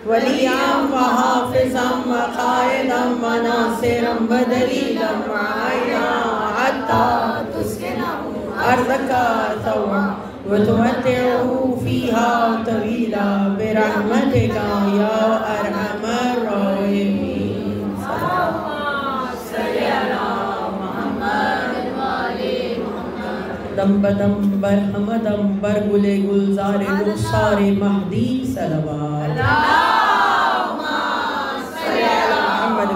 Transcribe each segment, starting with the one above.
وليا وحافظا وقائدا وناصرا ودليلا وعينا حتى تسكنه أرضك طوعا وتمتعه فيها طويلا برحمتك يا أرحم الراحمين. دم بدم برہم دم بر گلے گلزار رخسار مہدی صلوات. اللہم صلی علی محمد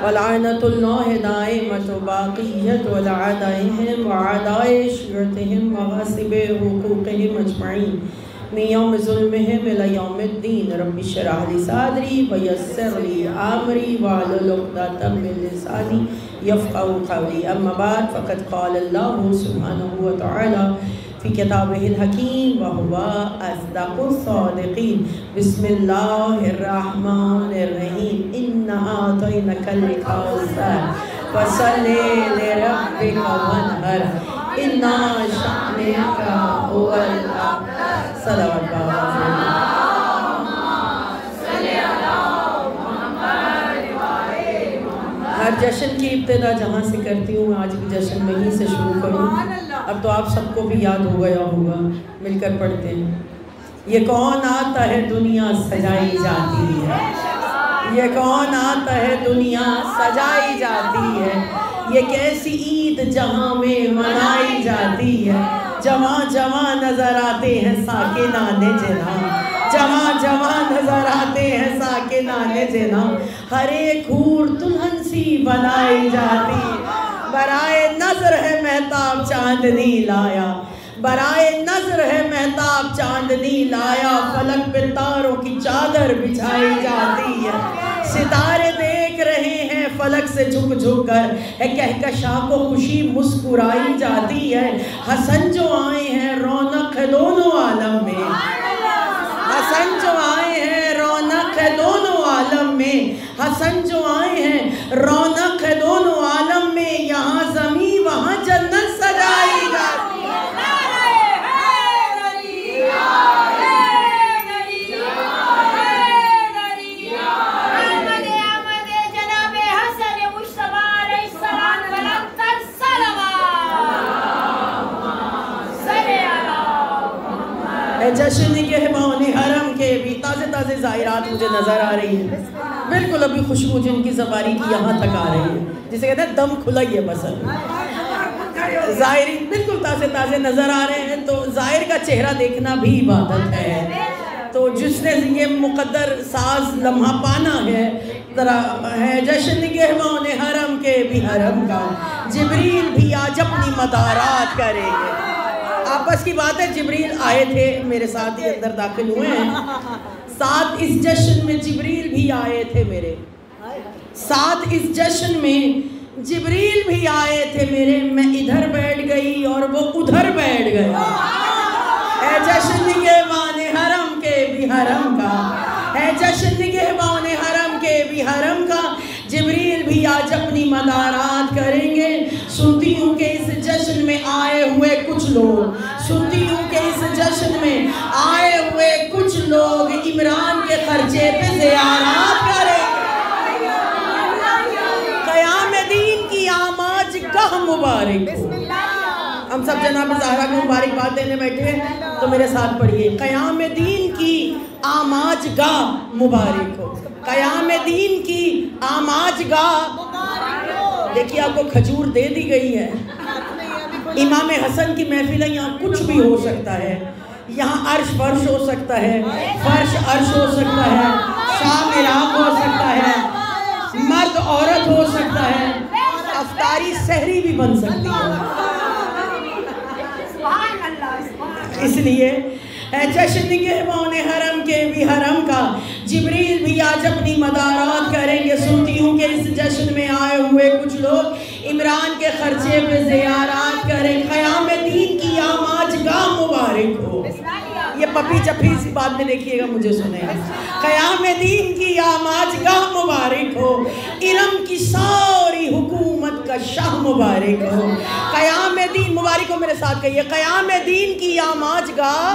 ولعنت اللہ دائمت باقیت ولعدائهم وعداء شیعتهم وغاصب حقوقهم اجمعین من یوم ظلمهم الى یوم الدین. رب اشرح لی صدری ویسر لی امری واحلل عقدۃ من لسانی یفقهوا قولی. اما بعد فقد قال اللہ سبحانہ وتعالی فی کتابہ الحکیم وهو اصدق الصادقین. بسم اللہ الرحمن الرحیم. انا اعطیناک الکوثر فصل لربک وانحر ان شانئک هو الابتر. صلوات بابا. ہر جشن کی ابتدا جہاں سے کرتی ہوں آج بھی جشن وہیں سے شروع کروں. اب تو آپ سب کو بھی یاد ہو گیا ہوگا, مل کر پڑھتے ہیں. یہ کون آتا ہے دنیا سجائی جاتی ہے, یہ کون آتا ہے دنیا سجائی جاتی ہے. یہ کیسی عید جہاں میں منائی جاتی ہے. جوان جوان نظر آتے ہیں ساکنان جنا, جوان جوان نظر آتے ہیں ساکنان جنا. ہر ایک حور دلہن سی بنائی جاتی. برائے نظر ہے مہتاب چاندنی لایا, برائے نظر ہے مہتاب چاندنی لایا. فلک پہ تاروں کی چادر بچھائی جاتی ہے. ستارے دیکھ رہے ہیں فلک سے جھک جھک کر, ہے کہکشاں کو خوشی مسکرائی جاتی ہے. حسن جو آئے ہیں رونق ہے دونوں عالم میں, حسن جو آئے ہیں رونق ہے دونوں عالم میں, حسن جو آئے ہیں رونق ہے دونوں عالم میں. یہاں زمین وہاں جنت سجائی جاتی ہے. جشن کے بہونے حرم کے بھی تازے تازے ظاہرات مجھے نظر آ رہی ہیں. بالکل ابھی خوشبو جن کی زباری کی یہاں تک آ رہی ہے, جسے کہتے ہیں دم کھلا ہی ہے بس. ظاہرین بالکل تازے تازے نظر آ رہے ہیں. تو ظاہر کا چہرہ دیکھنا بھی عبادت ہے. تو جس نے یہ مقدر ساز لمحہ پانا ہے, ذرا ہے جشن کے بہونے حرم کے بھی حرم کا. جبریل بھی آج اپنی مدارات کریں گے. آپس کی بات ہے, جبریل آئے تھے میرے ساتھ ہی اندر داخل ہوئے ہیں. ساتھ اس جشن میں جبریل بھی آئے تھے میرے ساتھ, اس جشن میں جبریل بھی آئے تھے میرے. میں ادھر بیٹھ گئی اور وہ ادھر بیٹھ گئے. اے جشن کے بانے حرم کے بھی حرم کا, اے جشن کے بانے حرم کے بھی حرم کا. جبریل بھی آج اپنی مدارات کریں گے. سنتی ہوں کہ اس جشن میں آئے ہوئے کچھ لوگ, سنتی ہوں کہ اس جشن میں آئے ہوئے کچھ لوگ عمران کے خرچے پہ زیارات کریں گے. قیام دین کی آماج گاہ مبارک ہو. ہم سب جناب زہرا کو مبارکباد دینے بیٹھے ہیں تو میرے ساتھ پڑھیے. قیام دین کی آماج گاہ مبارک ہو, قیام دین کی آماج گاہ. دیکھیے آپ کو کھجور دے دی گئی ہے. امام حسن کی محفل ہے, یہاں کچھ بھی ہو سکتا ہے. یہاں عرش فرش ہو سکتا ہے, فرش عرش ہو سکتا ہے, شام عراق ہو سکتا ہے, مرد عورت ہو سکتا ہے, افطاری سحری بھی بن سکتی ہے. اس لیے جشن کے بہونے حرم کے بھی حرم کا. جبریل بھی آج اپنی مدارات کریں گے. سنتی ہوں کہ اس جشن میں آئے ہوئے کچھ لوگ عمران کے خرچے پہ زیارات کریں. قیام دین کی آماج گاہ مبارک ہو. یہ پپی چپی سی بات میں دیکھیے گا, مجھے سنیں. قیام دین کی آماج گاہ مبارک ہو. ارم کی ساری حکومت کا شاہ مبارک ہو. قیام دین مبارک کو میرے ساتھ کہیے، قیام دین کی آماج گاہ،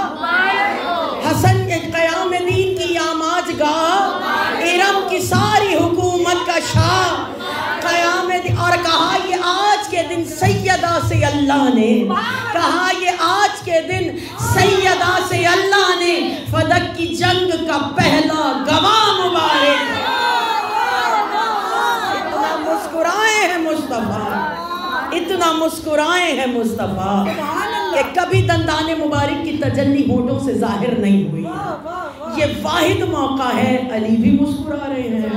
حسن کے قیام دین کی آماج گاہ، ارم کی ساری حکومت کا شاہ، قیام دین۔ اور کہا یہ آج کے دن سیدہ سے اللہ نے، کہا یہ آج کے دن سیدہ سے اللہ نے فدق کی جنگ کا پہلا گواہ مبارک۔ اتنا مسکرائے ہیں مصطفیٰ، اتنا مسکرائے ہیں مصطفیٰ کہ کبھی دندان مبارک کی تجلی ہونٹوں سے ظاہر نہیں ہوئی۔ یہ واحد موقع ہے، علی بھی مسکرا رہے ہیں،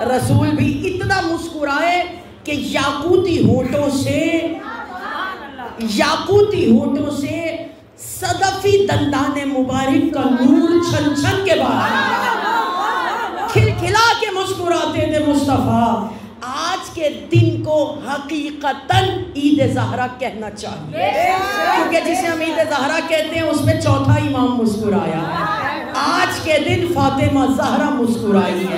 رسول بھی اتنا مسکرائے کہ یاقوتی ہونٹوں سے صدفی دندان مبارک کا نور چھن چھن کے باہر کھل کھلا کے مسکراتے تھے مصطفیٰ۔ آج کے دن کو حقیقتاً عید زہرا کہنا چاہیے، کیونکہ جسے ہم عید زہرا کہتے ہیں اس میں چوتھا امام مسکرایا ہے۔ آج کے دن فاطمہ زہرا مسکرائی ہے،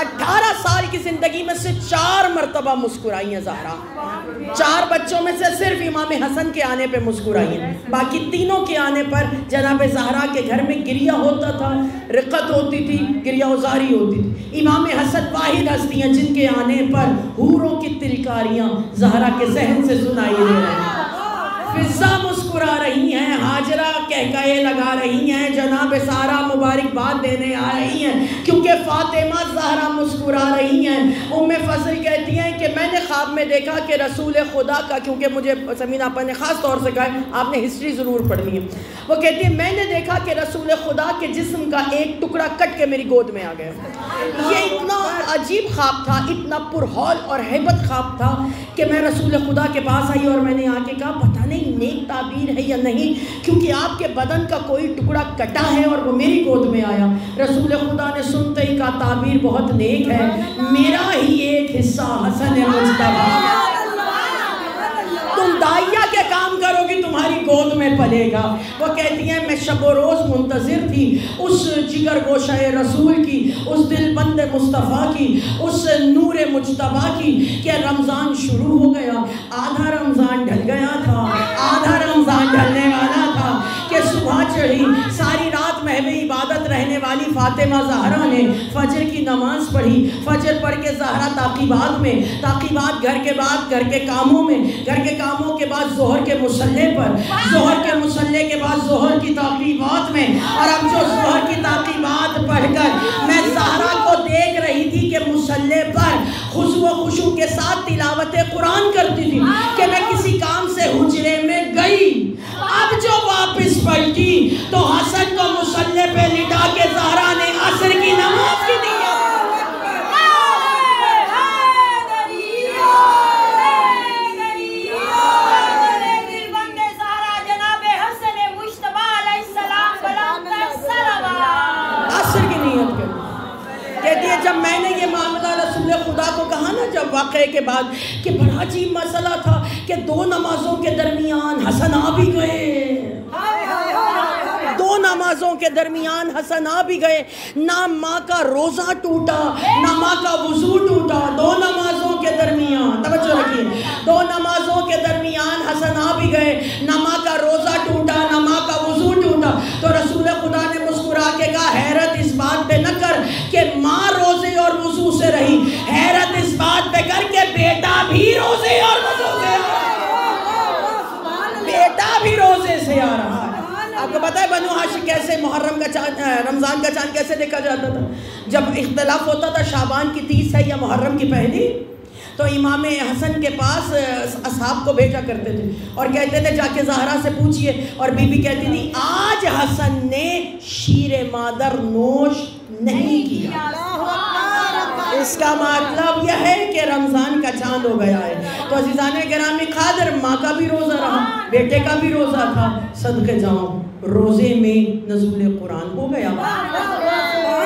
18 سال کی زندگی میں سے 4 مرتبہ مسکرائی ہیں زہرا، 4 بچوں میں سے صرف امام حسن کے آنے پہ مسکرائی ہیں، باقی تینوں کے آنے پر جناب زہرا کے گھر میں گریہ ہوتا تھا، رقت ہوتی تھی، گریہ ازاری ہوتی تھی۔ امام حسن واحد ہستی ہیں جن کے آنے پر حوروں کی تلکاریاں زہرا کے ذہن سے سنائی دے رہی ہیں۔ فضا مسکرا رہی ہیں، ہاجرہ کہکہے لگا رہی ہیں، جناب سارا مبارکباد دینے آ رہی ہیں کیونکہ فاطمہ زہرا مسکرا رہی ہیں۔ ام فضل کہتی ہیں کہ میں نے خواب میں دیکھا کہ رسول خدا کا، کیونکہ مجھے سمین آپا نے خاص طور سے کہا ہے آپ نے ہسٹری ضرور پڑھنی ہے، وہ کہتی ہے میں نے دیکھا کہ رسول خدا کے جسم کا ایک ٹکڑا کٹ کے میری گود میں آ گیا۔ یہ اتنا عجیب خواب تھا، اتنا پرہول اور ہیبت خواب تھا کہ میں رسول خدا کے پاس آئی اور میں نے آ کے کہا پتہ نہیں نیک تعبیر ہے یا نہیں، کیونکہ آپ کے بدن کا کوئی ٹکڑا کٹا ہے اور وہ میری گود میں آیا۔ رسول خدا نے سنتے ہی کہا تعبیر بہت نیک ہے، میرا ہی ایک حصہ حسن مجتبیٰ، تم دائیا کے کام کرو گی تمہاری گود میں پلے گا۔ وہ کہتی ہیں میں شب و روز منتظر تھی اس جگر گوشہ رسول کی، اس دل بند مصطفیٰ کی، اس نور مجتبیٰ کی کہ رمضان شروع ہو گیا، آدھا رمضان ڈھل گیا تھا، آدھا رمضان ڈھلنے والا تھا کہ صبح چڑھی، ساری رات محو عبادت رہنے والی فاطمہ زہرا نے فجر کی نماز پڑھی، فجر پڑھ کے زہرا تعقیبات میں، تعقیبات گھر کے بعد گھر کے کاموں میں، گھر کے کاموں کے بعد ظہر کے مصلے پر، ظہر کے مصلے کے بعد ظہر کی تعقیبات میں، اور اب جو ظہر کی تعقیبات پڑھ کر میں زہرا کو دیکھ رہی تھی کہ مصلے پر خضوع و خشوع کے ساتھ تلاوت قرآن کرتی تھی کہ میں کسی کام سے حجرے میں گئی، اب جو واپس پلٹی تو حسن کو مصلے پہ لٹا کے زہرا نے عصر کی نماز کی دی۔ جب میں نے یہ معاملہ رسول خدا کو کہا نا جب واقعے کے بعد کہ بڑا عجیب مسئلہ تھا کہ 2 نمازوں کے درمیان حسن آ بھی گئے، 2 نمازوں کے درمیان حسن آ بھی گئے، نہ ماں کا روزہ ٹوٹا نہ ماں کا وضو ٹوٹا، 2 نمازوں کے درمیان، توجہ رکھیے، 2 نمازوں کے درمیان حسن آ بھی گئے، نہ ماں کا روزہ ٹوٹا نہ ماں کا وضو ٹوٹا۔ تو رسول خدا نے مسکرا کے کہا حیرت اس بات پہ نہ کر کہ ماں روزے اور وضو سے رہی، حیرت اس بات پہ کر کے بیٹا بھی روزے اور وضو سے آ رہا ہے، بیٹا بھی روزے سے آ رہا ہے۔ آپ کو پتہ ہے بنو ہاشم کیسے محرم کا چاند، رمضان کا چاند کیسے دیکھا جاتا تھا؟ جب اختلاف ہوتا تھا شعبان کی 30 ہے یا محرم کی پہلی، تو امام حسن کے پاس اصحاب کو بھیجا کرتے تھے اور کہتے تھے جا کے زہرا سے پوچھئے، اور بی بی کہتی تھی آج حسن نے شیر مادر نوش نہیں کیا، اس کا مطلب یہ ہے کہ رمضان کا چاند ہو گیا ہے۔ تو عزیزان گرامی قادر ماں کا بھی روزہ رہا، بیٹے کا بھی روزہ تھا، صدقے جاؤں روزے میں نزول قرآن ہو گیا،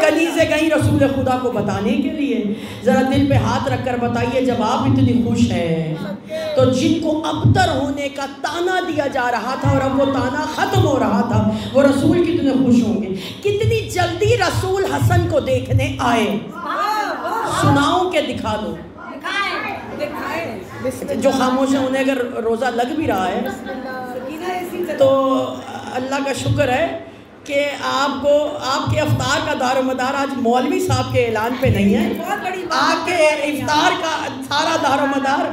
کنیزیں گئیں رسول خدا کو بتانے کے لیے، ذرا دل پہ ہاتھ رکھ کر بتائیے جب آپ اتنی خوش ہیں تو جن کو ابتر ہونے کا تانا دیا جا رہا تھا اور اب وہ تانا ختم ہو رہا تھا، وہ رسول کتنے خوش ہوں گے۔ کتنی جلدی رسول حسن کو دیکھنے آئے، سناؤں کہ دکھا دو؟ جو خاموش ہیں انہیں اگر روزہ لگ بھی رہا ہے تو اللہ کا شکر ہے کہ آپ کو آپ کے افطار کا دار و مدار آج مولوی صاحب کے اعلان پہ نہیں ہے. آپ کے افطار کا سارا دار و مدار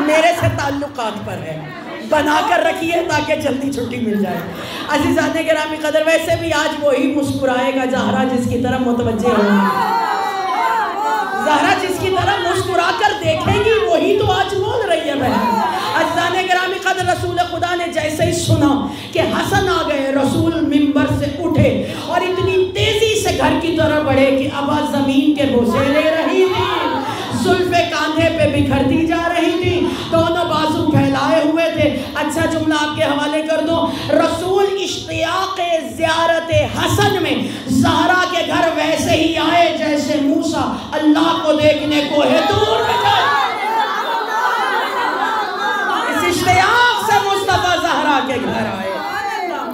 میرے سے تعلقات پر ہے. بنا کر رکھیے تاکہ جلدی چھٹی مل جائے. عزیزان گرامی قدر، ویسے بھی آج وہی مسکرائے گا زہرا جس کی طرف متوجہ ہوگی. زہرا جس کی طرف مسکرا کر دیکھیں گی وہی تو آج بول رہی ہے بہن. عزیزان گرامی قدر، رسول خدا نے جیسے ہی سنا کہ حسن آ گئے، رسول منبر سے اٹھے اور اتنی تیزی سے گھر کی طرف بڑھے کہ ابا زمین کے بوسے لے رہی تھی، زلفیں کاندھے پہ بکھرتی جا رہی تھی، دونوں بازو پھیلائے ہوئے تھے. اچھا جملہ آپ کے حوالے کر دو. رسول اشتیاق زیارت حسن میں زہرا کے گھر ویسے ہی آئے جیسے موسیٰ اللہ کو دیکھنے کوہ طور میں جائے. اس اشتیاق سے مصطفیٰ زہرا کے گھر آئے،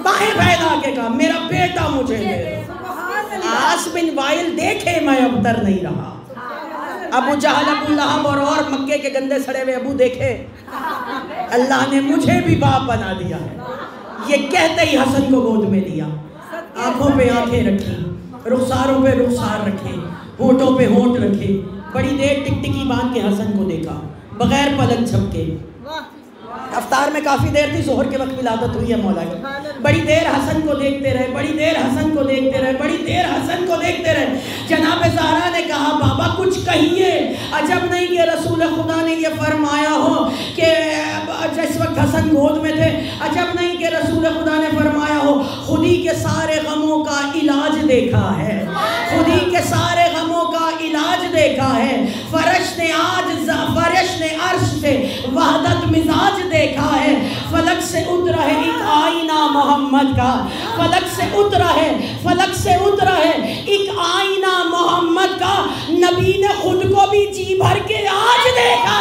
باہیں پھیلا کے کہا میرا بیٹا مجھے دے. آس بن وائل دیکھے میں ابتر نہیں رہا. ابو جہل، ابو لہب اور مکے کے گندے سڑے ہوئے ابو دیکھے، اللہ نے مجھے بھی باپ بنا دیا ہے. یہ کہتے ہی حسن کو گود میں لیا، آنکھوں پہ آنکھیں رکھی، رخساروں پہ رخسار رکھے، ہونٹوں پہ ہونٹ رکھے. بڑی دیر ٹکٹکی باندھ کے حسن کو دیکھا بغیر پلک جھپکے. افطار میں کافی دیر تھی، ظہر کے وقت ولادت ہوئی ہے مولا کی. بڑی دیر حسن کو دیکھتے رہے، بڑی دیر حسن کو دیکھتے رہے، بڑی دیر حسن کو دیکھتے رہے. جناب زہرا نے کہا بابا کچھ کہیے. عجب نہیں کہ رسول خدا نے یہ فرمایا ہو کہ جس وقت حسن گود میں تھے، عجب نہیں کہ رسول خدا نے فرمایا ہو خودی کے سارے غموں کا علاج دیکھا ہے، خودی کے سارے غموں کا علاج دیکھا ہے. فرش نے عرش سے وحدت مزاج دیکھا ہے. فلک سے اترا ہے ایک آئینہ محمد کا، فلک سے اترا ہے ایک آئینہ محمد کا. نبی نے خود کو بھی جی بھر کے آج دیکھا.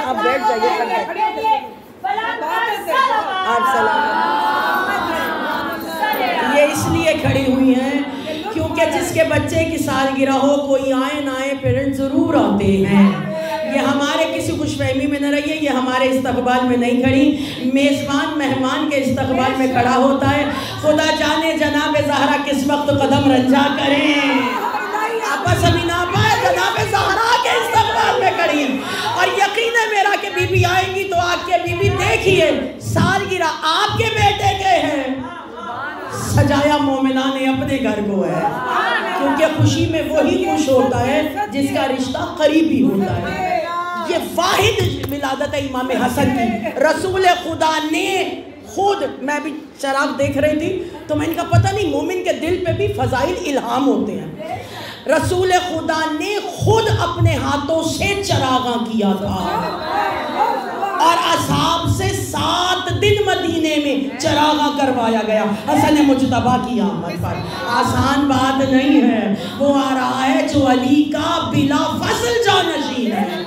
آپ بیٹھ جائیے. یہ اس لیے کھڑی ہوئی ہیں کیونکہ جس کے بچے کی سالگرہ ہو کوئی آئے نہ آئے پیرنٹ ضرور آتے ہیں. یہ ہمارے کسی خوش فہمی میں نہ رہیے، یہ ہمارے استقبال میں نہیں کھڑی، میزبان مہمان کے استقبال میں کھڑا ہوتا ہے. خدا جانے جناب زہرا کس وقت قدم رنجا کریں. آپس ابھی نہ پائے جناب زہرا کے استقبال میں کھڑی ہیں. اور یقین ہے میرا کہ بی بی آئیں گی تو آپ کے بی بی دیکھیے سالگرہ آپ کے بیٹے کے ہیں، سجایا مومنہ نے اپنے گھر کو ہے. کیونکہ خوشی میں وہی خوش ہوتا ہے جس کا رشتہ قریبی ہوتا ہے. یہ واحد ولادت ہے امام حسن کی. رسول خدا نے خود، میں بھی چراغ دیکھ رہی تھی تو میں نے کہا پتہ نہیں مومن کے دل پہ بھی فضائل الہام ہوتے ہیں. رسول خدا نے خود اپنے ہاتھوں سے چراغاں کیا تھا اور اصحاب سے 7 دن مدینے میں چراغاں کروایا گیا حسن مجتبیٰ کی آمد پر. آسان بات نہیں ہے. وہ آ رہا ہے جو علی کا بلا فصل جانشین ہے،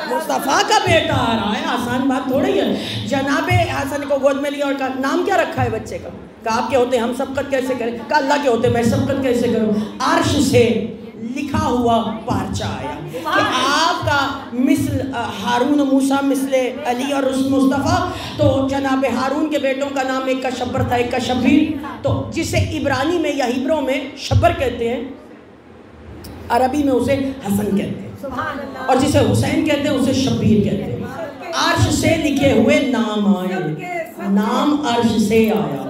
مصطفیٰ کا بیٹا آ رہا ہے. آسان بات تھوڑی ہے. جناب حسن کو گود میں لیا اور کہا نام کیا رکھا ہے بچے کا؟ کہا آپ کے ہوتے ہم سبقت کیسے کریں؟ کہا اللہ کے ہوتے میں سبقت کیسے کروں؟ عرش سے لکھا ہوا پارچہ آیا کہ آپ کا مثل ہارون و موسیٰ مثل علی اور مصطفیٰ. تو جناب ہارون کے بیٹوں کا نام ایک کا شبر تھا ایک کا شبیر. تو جسے عبرانی میں یا ہیبرو میں شبر کہتے ہیں، عربی میں اسے حسن کہتے ہیں، اور جسے حسین کہتے ہیں اسے شبیر کہتے ہیں. عرش سے لکھے ہوئے نام آئے، نام عرش سے آیا.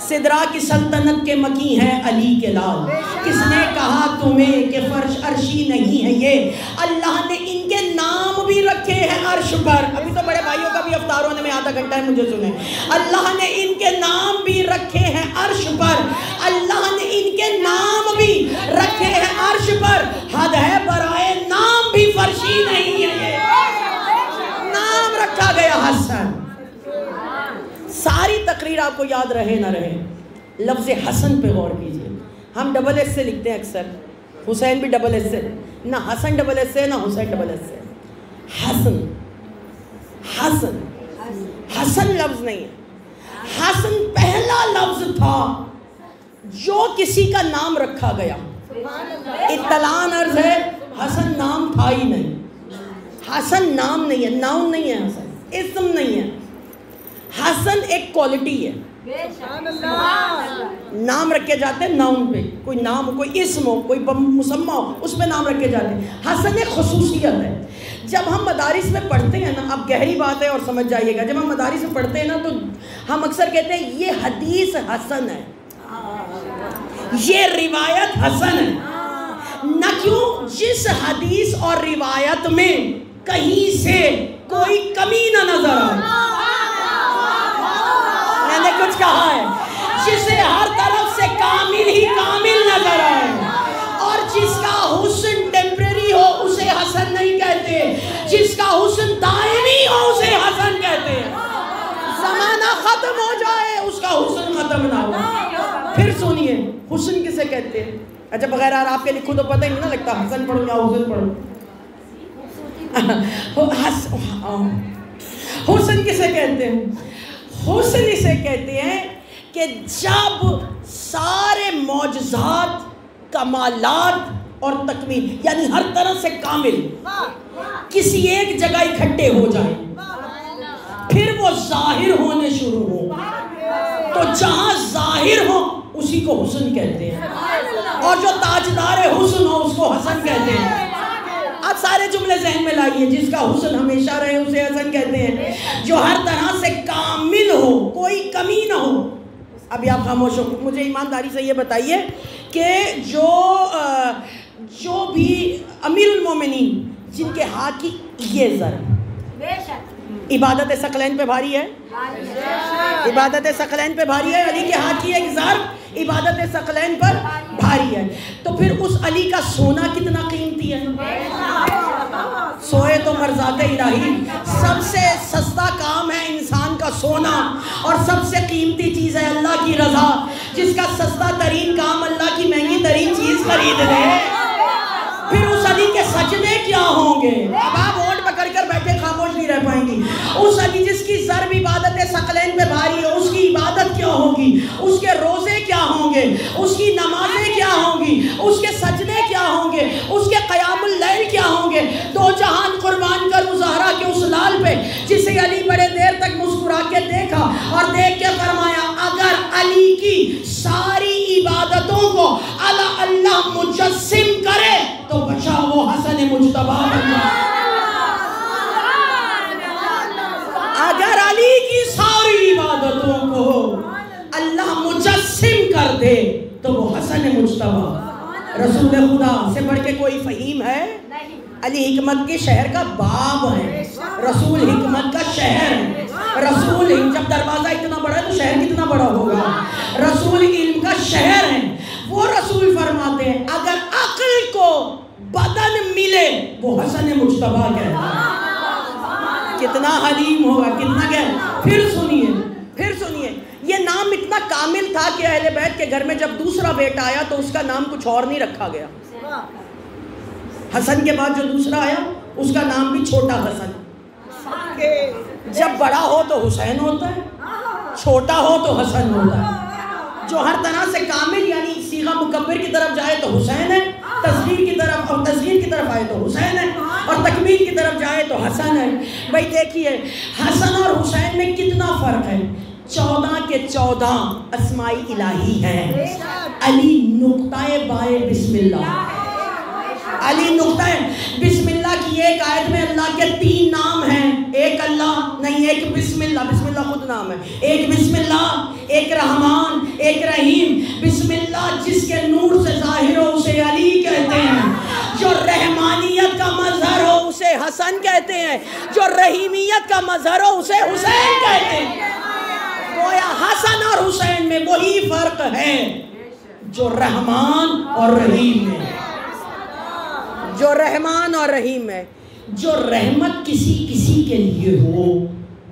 سدرا کی سلطنت کے مکی ہیں علی کے لال. کس نے کہا تمہیں کہ فرش عرشی نہیں ہے یہ؟ اللہ نے ان کے نام بھی رکھے ہیں عرش پر. ابھی تو بڑے بھائیوں کا بھی افطار ہونے میں آدھا گھنٹہ ہے، مجھے سنیں. اللہ نے ان کے نام بھی رکھے ہیں عرش پر. اللہ نے ان کے نام بھی رکھے ہیں عرش پر. حد ہے برائے نام بھی فرشی نہیں ہے یہ. نام رکھا گیا حسن. ساری تقریر آپ کو یاد رہے نہ رہے، لفظ حسن پہ غور کیجئے. ہم ڈبل ایس سے لکھتے ہیں اکثر، حسین بھی ڈبل ایس سے، نہ حسن ڈبل ایس سے نہ حسین ڈبل ایس سے. حسن، حسن، حسن لفظ نہیں ہے. حسن پہلا لفظ تھا جو کسی کا نام رکھا گیا. اطلاع عرض ہے حسن نام تھا ہی نہیں. حسن نام نہیں ہے, ناؤن نہیں ہے, حسن اسم نہیں ہے. حسن ایک کوالٹی ہے. نام رکھے جاتے ہیں ناؤن پہ, کوئی نام ہو, کوئی اسم ہو, کوئی مسمى ہو, اس پہ نام رکھے جاتے ہیں. حسن ایک خصوصیت ہے. جب ہم مدارس میں پڑھتے ہیں نا, اب گہری بات ہے اور سمجھ جائیے گا, جب ہم مدارس میں پڑھتے ہیں نا تو ہم اکثر کہتے ہیں یہ حدیث حسن ہے, یہ روایت حسن ہے. نہ کیوں, جس حدیث اور روایت میں کہیں سے کوئی کمی نہ نظر آئے. میں نے کچھ کہا ہے, جسے ہر طرف سے کامل ہی کامل نظر آئے, اور جس کا حسن ٹیمپریری ہو اسے حسن نہیں کہتے, جس کا حسن دائمی ہو اسے حسن کہتے ہیں. زمانہ ختم ہو جائے اس کا حسن ختم نہ ہو. پھر سنیے حسن کسے کہتے ہیں. اچھا بغیر آپ کے لکھو تو پتہ ہی نہیں نہ لگتا حسن پڑھو یا حسن پڑھو. حسن کسے کہتے ہیں. حسن اسے کہتے ہیں کہ جب سارے معجزات, کمالات اور تکمیل, یعنی ہر طرح سے کامل کسی ایک جگہ اکٹھے ہو جائیں, پھر وہ ظاہر ہونے شروع ہو. تو جہاں ظاہر ہو اسی کو حسن کہتے ہیں, اور جو تاجدار حسن ہو اس کو حسن کہتے ہیں. آپ سارے جملے ذہن میں لائیے. جس کا حسن ہمیشہ رہے اسے حسن کہتے ہیں, جو ہر طرح سے کامل ہو, کوئی کمی نہ ہو. ابھی آپ خاموش ہو, مجھے ایمانداری سے یہ بتائیے کہ جو بھی امیر المومنین جن کے ہاتھ کی یہ ضرب عبادت ثقلین پہ بھاری ہے, عبادت ثقلین پہ بھاری ہے, علی کے ہاتھ کی ایک ضرب عبادت ثقلین پر بھاری ہے, تو پھر اس علی کا سونا کتنا قیمتی ہے. سوئے تو مرزاق الہی, سب سے سستا کام ہے انسان کا سونا, اور سب سے قیمتی چیز ہے اللہ کی رضا. جس کا سستا ترین کام اللہ کی مہنگی ترین چیز خرید لے, پھر اس علی کے سجدے کیا ہوں گے. اب آپ ووٹ پکڑ کر بیٹھے خاموش نہیں رہ پائیں گی. اس علی جس کی ضرب عبادت ثقلین پہ بھاری ہے, اس کی عبادت کیا ہوگی, اس کے روزے کیا ہوں گے, اس کی نمازیں کیا ہوں گی, اس کے سجدے کیا ہوں گے, اس کے قیام اللیل کیا ہوں گے. دو جہان قربان کر زہرا کے اس لال پہ جسے علی بڑے دیر تک مسکرا کے دیکھا, اور دیکھ کے فرمایا اگر علی کی ساری عبادتوں کو اللہ مجسم کرے تو بچا وہ حسن مجتبی بننا. اگر علی کی ساری عبادتوں کو اللہ مجسم کر دے تو وہ حسن مجتبی. رسول خدا سے بڑھ کے کوئی فہیم ہے. علی حکمت کے شہر کا باب ہے, رسول حکمت کا شہر ہے. رسول جب دروازہ اتنا بڑا ہے تو شہر کتنا بڑا ہوگا. رسول علم کا شہر ہے. وہ رسول فرماتے ہیں اگر عقل کو بدن ملے وہ حسن مجتبی کہتا ہے. کتنا حلیم ہوگا, کتنا کیا. پھر سنیے یہ نام اتنا کامل تھا کہ اہل بیت کے گھر میں جب دوسرا بیٹا آیا تو اس کا نام کچھ اور نہیں رکھا گیا. حسن کے بعد جو دوسرا آیا اس کا نام بھی چھوٹا حسن. جب بڑا ہو تو حسین ہوتا ہے, چھوٹا ہو تو حسن ہوتا ہے. جو ہر طرح سے کامل یعنی صیغہ مکبر کی طرف جائے تو حسین ہے, تصغیر کی طرف اور تصغیر کی طرف آئے تو حسین ہے, اور تکمیل کی طرف جائے تو حسن ہے. بھائی دیکھیے حسن اور حسین میں کتنا فرق ہے. 14 کے 14 اسماء الہی ہیں. علی نقطۂ بائے بسم اللہ, علی نقطہ بسم اللہ کی ایک آیت میں اللہ کے 3 نام ہیں. ایک اللہ نہیں, ایک بسم اللہ, بسم اللہ خود نام ہے. ایک بسم اللہ, ایک رحمان, ایک رحیم. بسم اللہ جس کے نور سے ظاہر ہو اسے علی کہتے ہیں, جو رحمانیت کا مظہر ہو اسے حسن کہتے ہیں, جو رحیمیت کا مظہر ہو اسے حسین کہتے ہیں. گویا حسن اور حسین میں وہی فرق ہے جو رحمان اور رحیم میں, جو رحمان اور رحیم ہے. جو رحمت کسی کے لیے ہو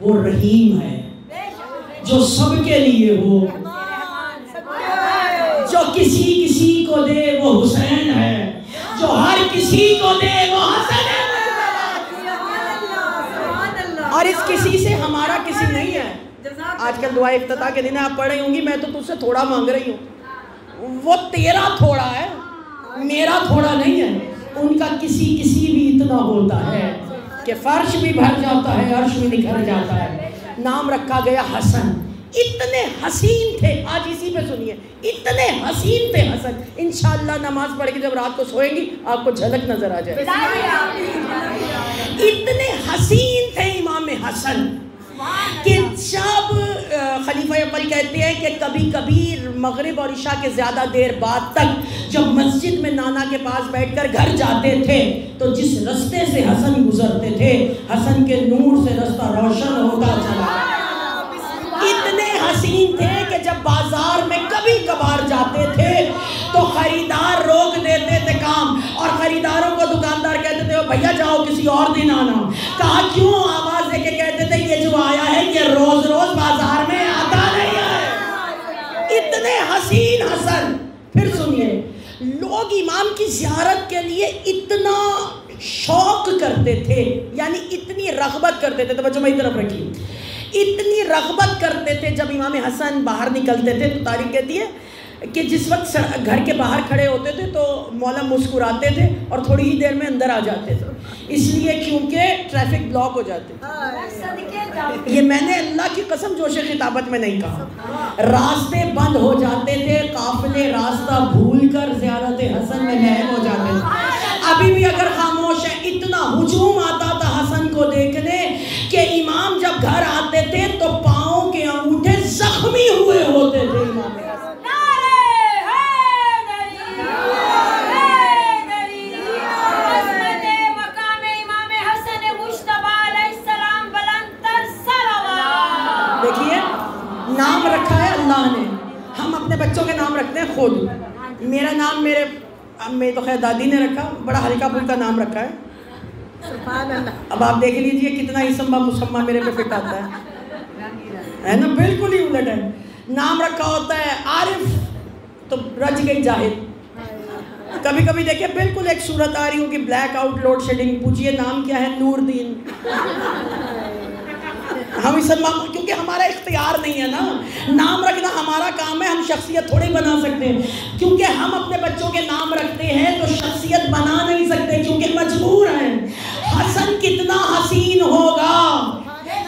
وہ رحیم ہے, جو سب کے لیے ہو, جو کسی کو دے وہ حسین ہے, جو ہر کسی کو دے وہ حسن ہے. اور اس کسی سے ہمارا کسی ایسی نہیں ہے. آج کل دعا افتتاح کے دن آپ پڑھ رہی ہوں گی, میں تو تجھ سے تھوڑا مانگ رہی ہوں. وہ تیرا تھوڑا ہے, میرا تھوڑا نہیں ہے. ان کا کسی بھی اتنا ہوتا ہے کہ فرش بھی بھر جاتا ہے, عرش بھی نکھر جاتا ہے. نام رکھا گیا حسن. اتنے حسین تھے, آج اسی پہ سنیے, اتنے حسین تھے حسن. انشاءاللہ نماز پڑھ کے جب رات کو سوئیں گی آپ کو جھلک نظر آ جائے. اتنے حسین تھے امام حسن کہ جب خلیفہ اول کہتے ہیں کہ کبھی کبھی مغرب اور عشاء کے زیادہ دیر بعد تک جب مسجد میں نانا کے پاس بیٹھ کر گھر جاتے تھے تو جس رستے سے حسن گزرتے تھے, حسن کے نور سے رستہ روشن ہوتا چلا. اتنے حسین تھے کہ جب بازار میں کبھی کبھار جاتے تھے تو خریدار روک دیتے تھے کام, اور خریداروں کو دکاندار کہتے تھے بھیا جاؤ کسی اور دن آنا. کہا کیوں؟ آواز دے کے کہتے تھے یہ جو آیا ہے یہ روز روز بازار میں آتا نہیں ہے. اتنے حسین حسن. پھر سنیے, لوگ امام کی زیارت کے لیے اتنا شوق کرتے تھے, یعنی اتنی رغبت کرتے تھے, توجہ میری طرف رکھیے, اتنی رغبت کرتے تھے جب امام حسن باہر نکلتے تھے تو تاریخ کہتی ہے کہ جس وقت گھر کے باہر کھڑے ہوتے تھے تو مولا مسکراتے تھے اور تھوڑی ہی دیر میں اندر آ جاتے تھے, اس لیے کیونکہ ٹریفک بلاک ہو جاتے. یہ میں نے اللہ کی قسم جوش خطابت میں نہیں کہا. راستے بند ہو جاتے تھے, قافلے راستہ بھول کر زیارت حسن میں محو ہو جاتے تھے. ابھی بھی اگر خاموش ہے, اتنا ہجوم آتا تھا حسن کو دیکھنے کہ امام جب گھر آتے تھے تو پاؤں کے انگوٹھے زخمی ہوئے ہوتے تھے. امام دیکھیے, نام رکھا ہے اللہ نے. ہم اپنے بچوں کے نام رکھتے ہیں خود. میرا نام میرے تو خیر دادی نے رکھا, بڑا ہلکا پھلکا نام رکھا ہے. اب آپ دیکھ لیجئے کتنا اسم مسمہ میرے پہ فٹ آتا ہے نا, بالکل ہی الٹ ہے. نام رکھا ہوتا ہے عارف تو رج گئی جاہد. کبھی کبھی دیکھیں بالکل ایک صورت آ رہی ہوں کہ بلیک آؤٹ لوڈ شیڈنگ, پوچھئے نام کیا ہے؟ نور دین. ہم اس کیونکہ ہمارا اختیار نہیں ہے نا, نام رکھنا ہمارا کام ہے. ہم شخصیت تھوڑی بنا سکتے ہیں, کیونکہ ہم اپنے بچوں کے نام رکھتے ہیں تو شخصیت بنا نہیں سکتے کیونکہ مجبور ہیں. حسن کتنا حسین ہوگا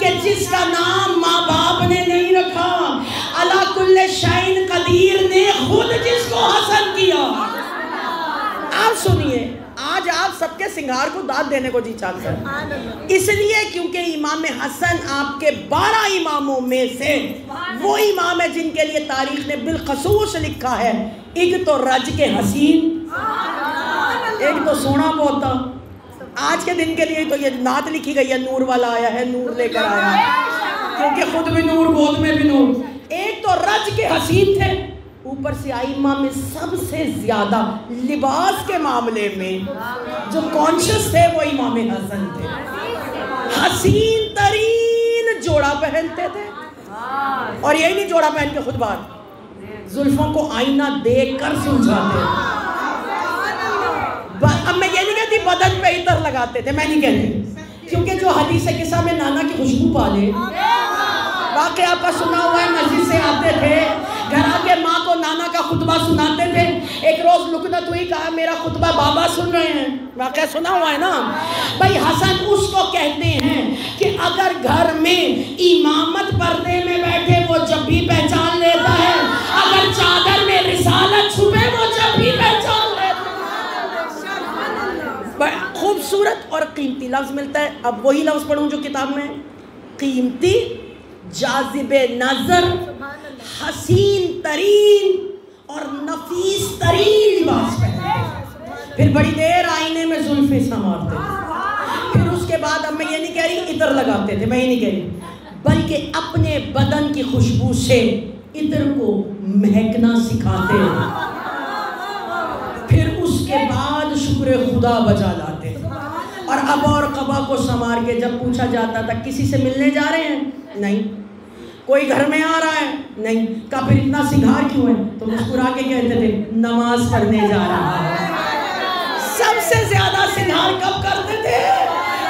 کہ جس کا نام ماں باپ نے نہیں رکھا, علی کل شیء قدیر نے خود جس کو حسن کیا. آپ سنیے, آج آپ سب کے سنگار کو داد دینے کو جی چاہتا ہے, اس لیے کیونکہ امام حسن آپ کے 12 اماموں میں سے وہ امام ہے جن کے لیے تاریخ نے بالخصوص لکھا ہے ایک تو رج کے حسین, ایک تو سونا پوتا. آج کے دن کے لیے تو یہ نعت لکھی گئی ہے, نور والا آیا ہے, نور لے کر آیا ہے, کیونکہ خود بھی نور گود میں بھی نور. ایک تو رج کے حسین تھے, اوپر سے ائمہ میں سب سے زیادہ لباس کے معاملے میں جو کانشیس تھے وہ امام حسن تھے. حسین ترین جوڑا پہنتے تھے, اور یہی نہیں جوڑا پہن کے خود باہر, زلفوں کو آئینہ دیکھ کر سلجھاتے. اب میں یہ نہیں کہتی بدن پہ عطر لگاتے تھے, میں نہیں کہتی, کیونکہ جو حدیث قصہ میں نانا کی خوشبو پا لے, واقعہ آپ کا سنا ہوا ہے, مسجد سے آتے تھے, گھر آ کے ماں کو نانا کا خطبہ سناتے تھے. ایک روز لکنت ہوئی, کہا میرا خطبہ بابا سن رہے ہیں, واقعہ سنا ہوا ہے نا بھائی. حسن اس کو کہتے ہیں کہ اگر گھر میں امامت پردے میں بیٹھے وہ جب بھی پہچان لیتا ہے, اگر چادر میں رسالت چھپے وہ جب بھی پہچان لیتا ہے. خوبصورت اور قیمتی لفظ ملتا ہے. اب وہی لفظ پڑھوں جو کتاب میں, قیمتی, جاذب نظر, حسین ترین اور نفیس ترین لباس پہنتے. پھر بڑی دیر آئینے میں زلفیں سنوارتے. پھر اس کے بعد, اب میں یہ نہیں کہہ رہی عطر لگاتے تھے, میں یہ نہیں کہہ رہی, بلکہ اپنے بدن کی خوشبو سے عطر کو مہکنا سکھاتے. پھر اس کے بعد شکر خدا بجا لاتے, اور ابا اور قبا کو سنوار کے جب پوچھا جاتا تھا کسی سے ملنے جا رہے ہیں, نہیں. کوئی گھر میں آ رہا ہے, نہیں. کہا پھر اتنا سنگھار کیوں ہے؟ تو مسکرا کے کہتے تھے نماز پڑھنے جا رہا ہے. سب سے زیادہ سنگھار کب کرتے تھے؟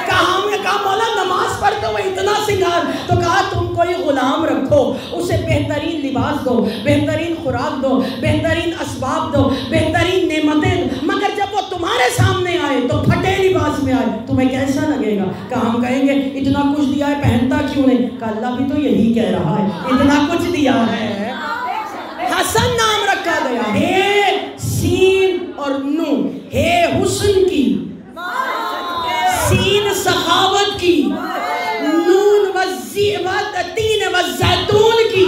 کہا مولا نماز پڑھتے ہوئے اتنا سنگار، تو کہا تم کوئی غلام رکھو، اسے بہترین لباس دو، بہترین خوراک دو، بہترین اسباب دو، بہترین نعمتیں دو، مگر جب وہ تمہارے سامنے آئے تو پھٹے لباس میں آئے، تمہیں کیسا لگے گا؟ کہا ہم کہیں گے اتنا کچھ دیا ہے پہنتا کیوں نہیں؟ کہا اللہ بھی تو یہی کہہ رہا ہے اتنا کچھ دیا ہے۔ حسن نام رکھا گیا، ہے سین اور نون، ہے حسن کی، سین سخاوت کی، نون تین والزیتون کی،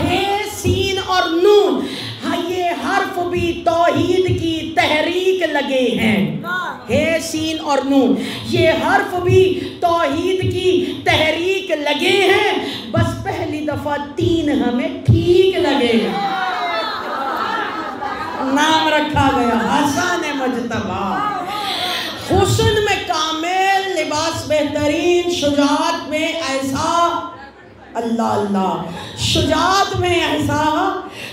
ہے سین اور نون، یہ حرف بھی توحید کی تحریک لگے ہیں، ہے سین اور نون، یہ حرف بھی توحید کی تحریک لگے ہیں، بس پہلی دفعہ تین ہمیں ٹھیک لگے ہیں، نام رکھا گیا حسن مجتبی۔ حسن میں کامل، لباس بہترین، شجاعت میں ایسا، اللہ اللہ، شجاعت میں ایسا،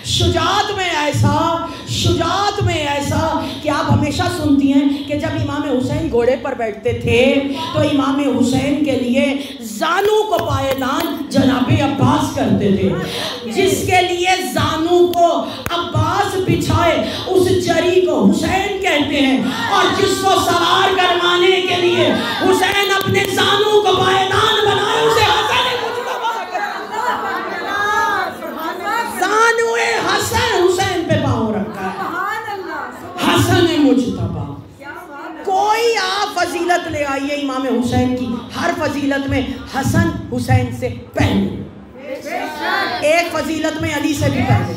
شجاعت میں ایسا، شجاعت میں ایسا کہ آپ ہمیشہ سنتی ہیں کہ جب امام حسین گھوڑے پر بیٹھتے تھے تو امام حسین کے لیے زانو کو پائیدان جناب عباس کرتے تھے، جس کے لیے زانو کو عباس بچھائے اس جری کو حسین کہتے ہیں، اور جس کو سوار کروانے کے لیے حسین اپنے زانو کو پائیدان بنائے اسے حسن زانوے حسن، حسین پہ پاؤں رکھا ہے، حسن مجتبی۔ کوئی آپ فضیلت لے آئیے امام حسین کی، ہر فضیلت میں حسن حسین سے پہلے، ایک فضیلت میں علی سے بھی پہلے۔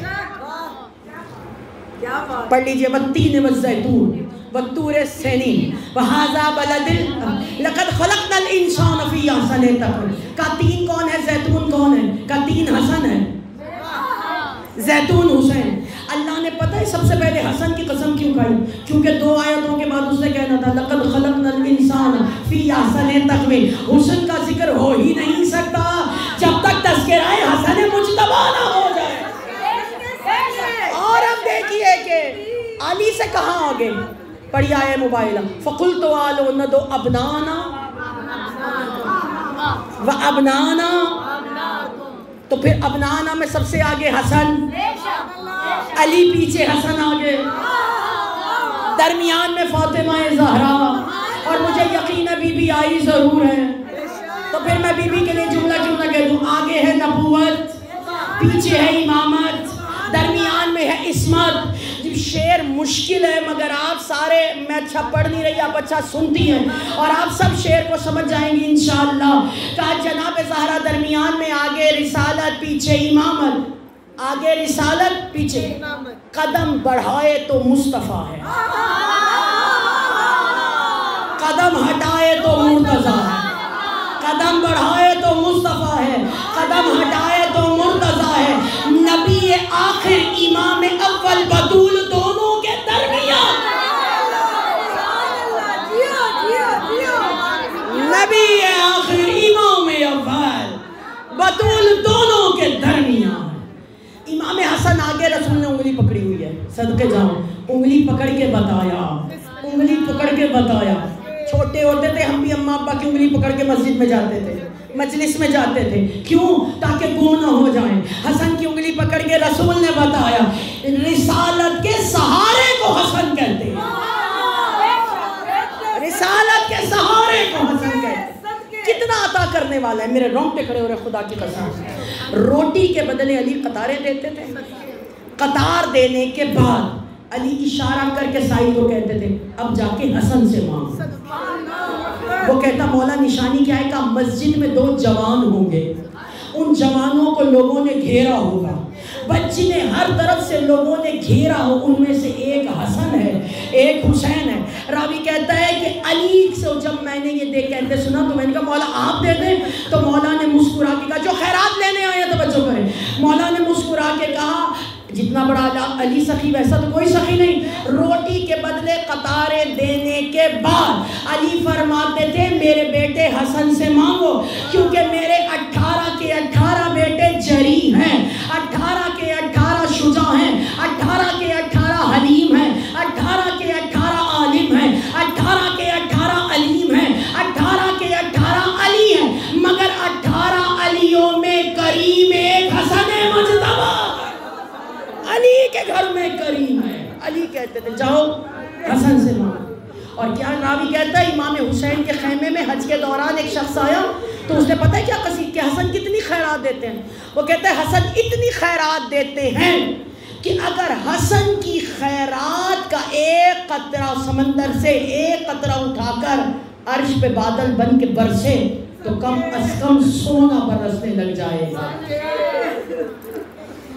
پڑھ لیجئے والتین والزیتون والطور سینین وہذا بلد لقد خلقنا الانسان فی احسن تقویم۔ کا تین کون ہے؟ زیتون کون ہے؟ کا تین حسن ہے، زیتون حسین۔ اللہ نے پتہ ہے سب سے پہلے حسن کی قسم کیوں کھائی؟ کیونکہ دو آیتوں کے بعد اس نے کہنا تھا لقد خلقنا الانسان فی احسن تقویم۔ حسن کا ذکر ہو ہی نہیں سکتا جب تک تذکرہ حسن مجتبی نہ ہو جائے۔ اور اب دیکھیے کہ علی سے کہاں آگے پڑھی آئے موبائلہ فَقُلْتُ وَعَلُوا نَدُو أَبْنَانَا وَأَبْنَانَا، تو پھر ابنانا میں سب سے آگے حسن، علی پیچھے حسن آگے، درمیان میں فاطمہ زہرا، اور مجھے یقین ہے بی بی آئی ضرور ہے، تو پھر میں بی بی کے لیے جملہ کیوں نہ کہہ دوں؟ آگے ہے نبوت، پیچھے ہے امامت، درمیان میں ہے عصمت۔ شعر مشکل ہے مگر آپ سارے، میں اچھا پڑھ نہیں رہی، آپ اچھا سنتی ہیں اور آپ سب شعر کو سمجھ جائیں گی انشاءاللہ۔ کہا جناب زہرا درمیان میں، آگے رسالت پیچھے امامت، آگے رسالت پیچھے قدم بڑھائے تو مصطفیٰ ہے، قدم ہٹائے تو مرتضیٰ ہے، قدم بڑھائے تو مصطفیٰ ہے، قدم ہٹائے تو مرتضیٰ ہے، نبی آخر امام اول بطول دونوں کے درمیان، نبی آخر امام اول بطول دونوں کے درمیان۔ امام حسن آگے، رسول نے انگلی پکڑی ہوئی ہے، صدقے جاؤں، انگلی پکڑ کے بتایا، انگلی پکڑ کے بتایا۔ چھوٹے ہوتے تھے ہم بھی اماں ابا کی انگلی پکڑ کے مسجد میں جاتے تھے، مجلس میں جاتے تھے، کیوں؟ تاکہ گم نہ ہو جائیں۔ حسن کی انگلی پکڑ کے رسول نے بتایا، رسالت کے سہارے کو حسن کہتے ہیں، رسالت کے سہارے کو حسن کہتے ہیں۔ کتنا عطا کرنے والا ہے، میرے رونگٹے کھڑے ہو رہے خدا کی قسم۔ روٹی کے بدلے علی قطاریں دیتے تھے، قطار دینے کے بعد علی اشارہ کر کے سائل کو کہتے تھے اب جا کے حسن سے مانگ۔ وہ کہتا مولا نشانی کیا ہے؟ کہ مسجد میں دو جوان ہوں گے، ان جوانوں کو لوگوں نے گھیرا ہوگا، بچی نے ہر طرف سے لوگوں نے گھیرا ہو، ان میں سے ایک حسن ہے ایک حسین ہے۔ راوی کہتا ہے کہ علی سے جب میں نے یہ دیکھ کہتے سنا تو میں نے کہا مولا آپ دے دیں، تو مولا نے مسکرا کے کہا، جو خیرات لینے آئے تو بچوں کریں، مولا نے مسکرا کے کہا جتنا بڑا علی سخی ویسا تو کوئی سخی نہیں۔ روٹی کے بدلے قطاریں دینے کے بعد علی فرماتے تھے میرے بیٹے حسن سے مانگو، کیونکہ میرے 18 کے 18 بیٹے جری ہیں، 18 کے 18 شجاع ہیں، 18 کے 18 حلیم ہیں، 18 کے 18 عالم ہیں، 18 کے 18 علیم ہیں، 18 کے 18 کریم ہے. علی کہتے تھے جاؤ حسن سے مانگو. اور کیا راوی کہتا ہے امام حسین کے خیمے میں حج کے دوران ایک شخص آیا تو اس نے پتہ ہے کیا قصید کہ حسن کتنی خیرات دیتے ہیں. وہ کہتا ہے حسن اتنی خیرات دیتے ہیں کہ اگر حسن کی خیرات کا ایک قطرہ سمندر سے ایک قطرہ اٹھا کر عرش پہ بادل بن کے برسے تو کم از کم سونا برسنے لگ جائے گا.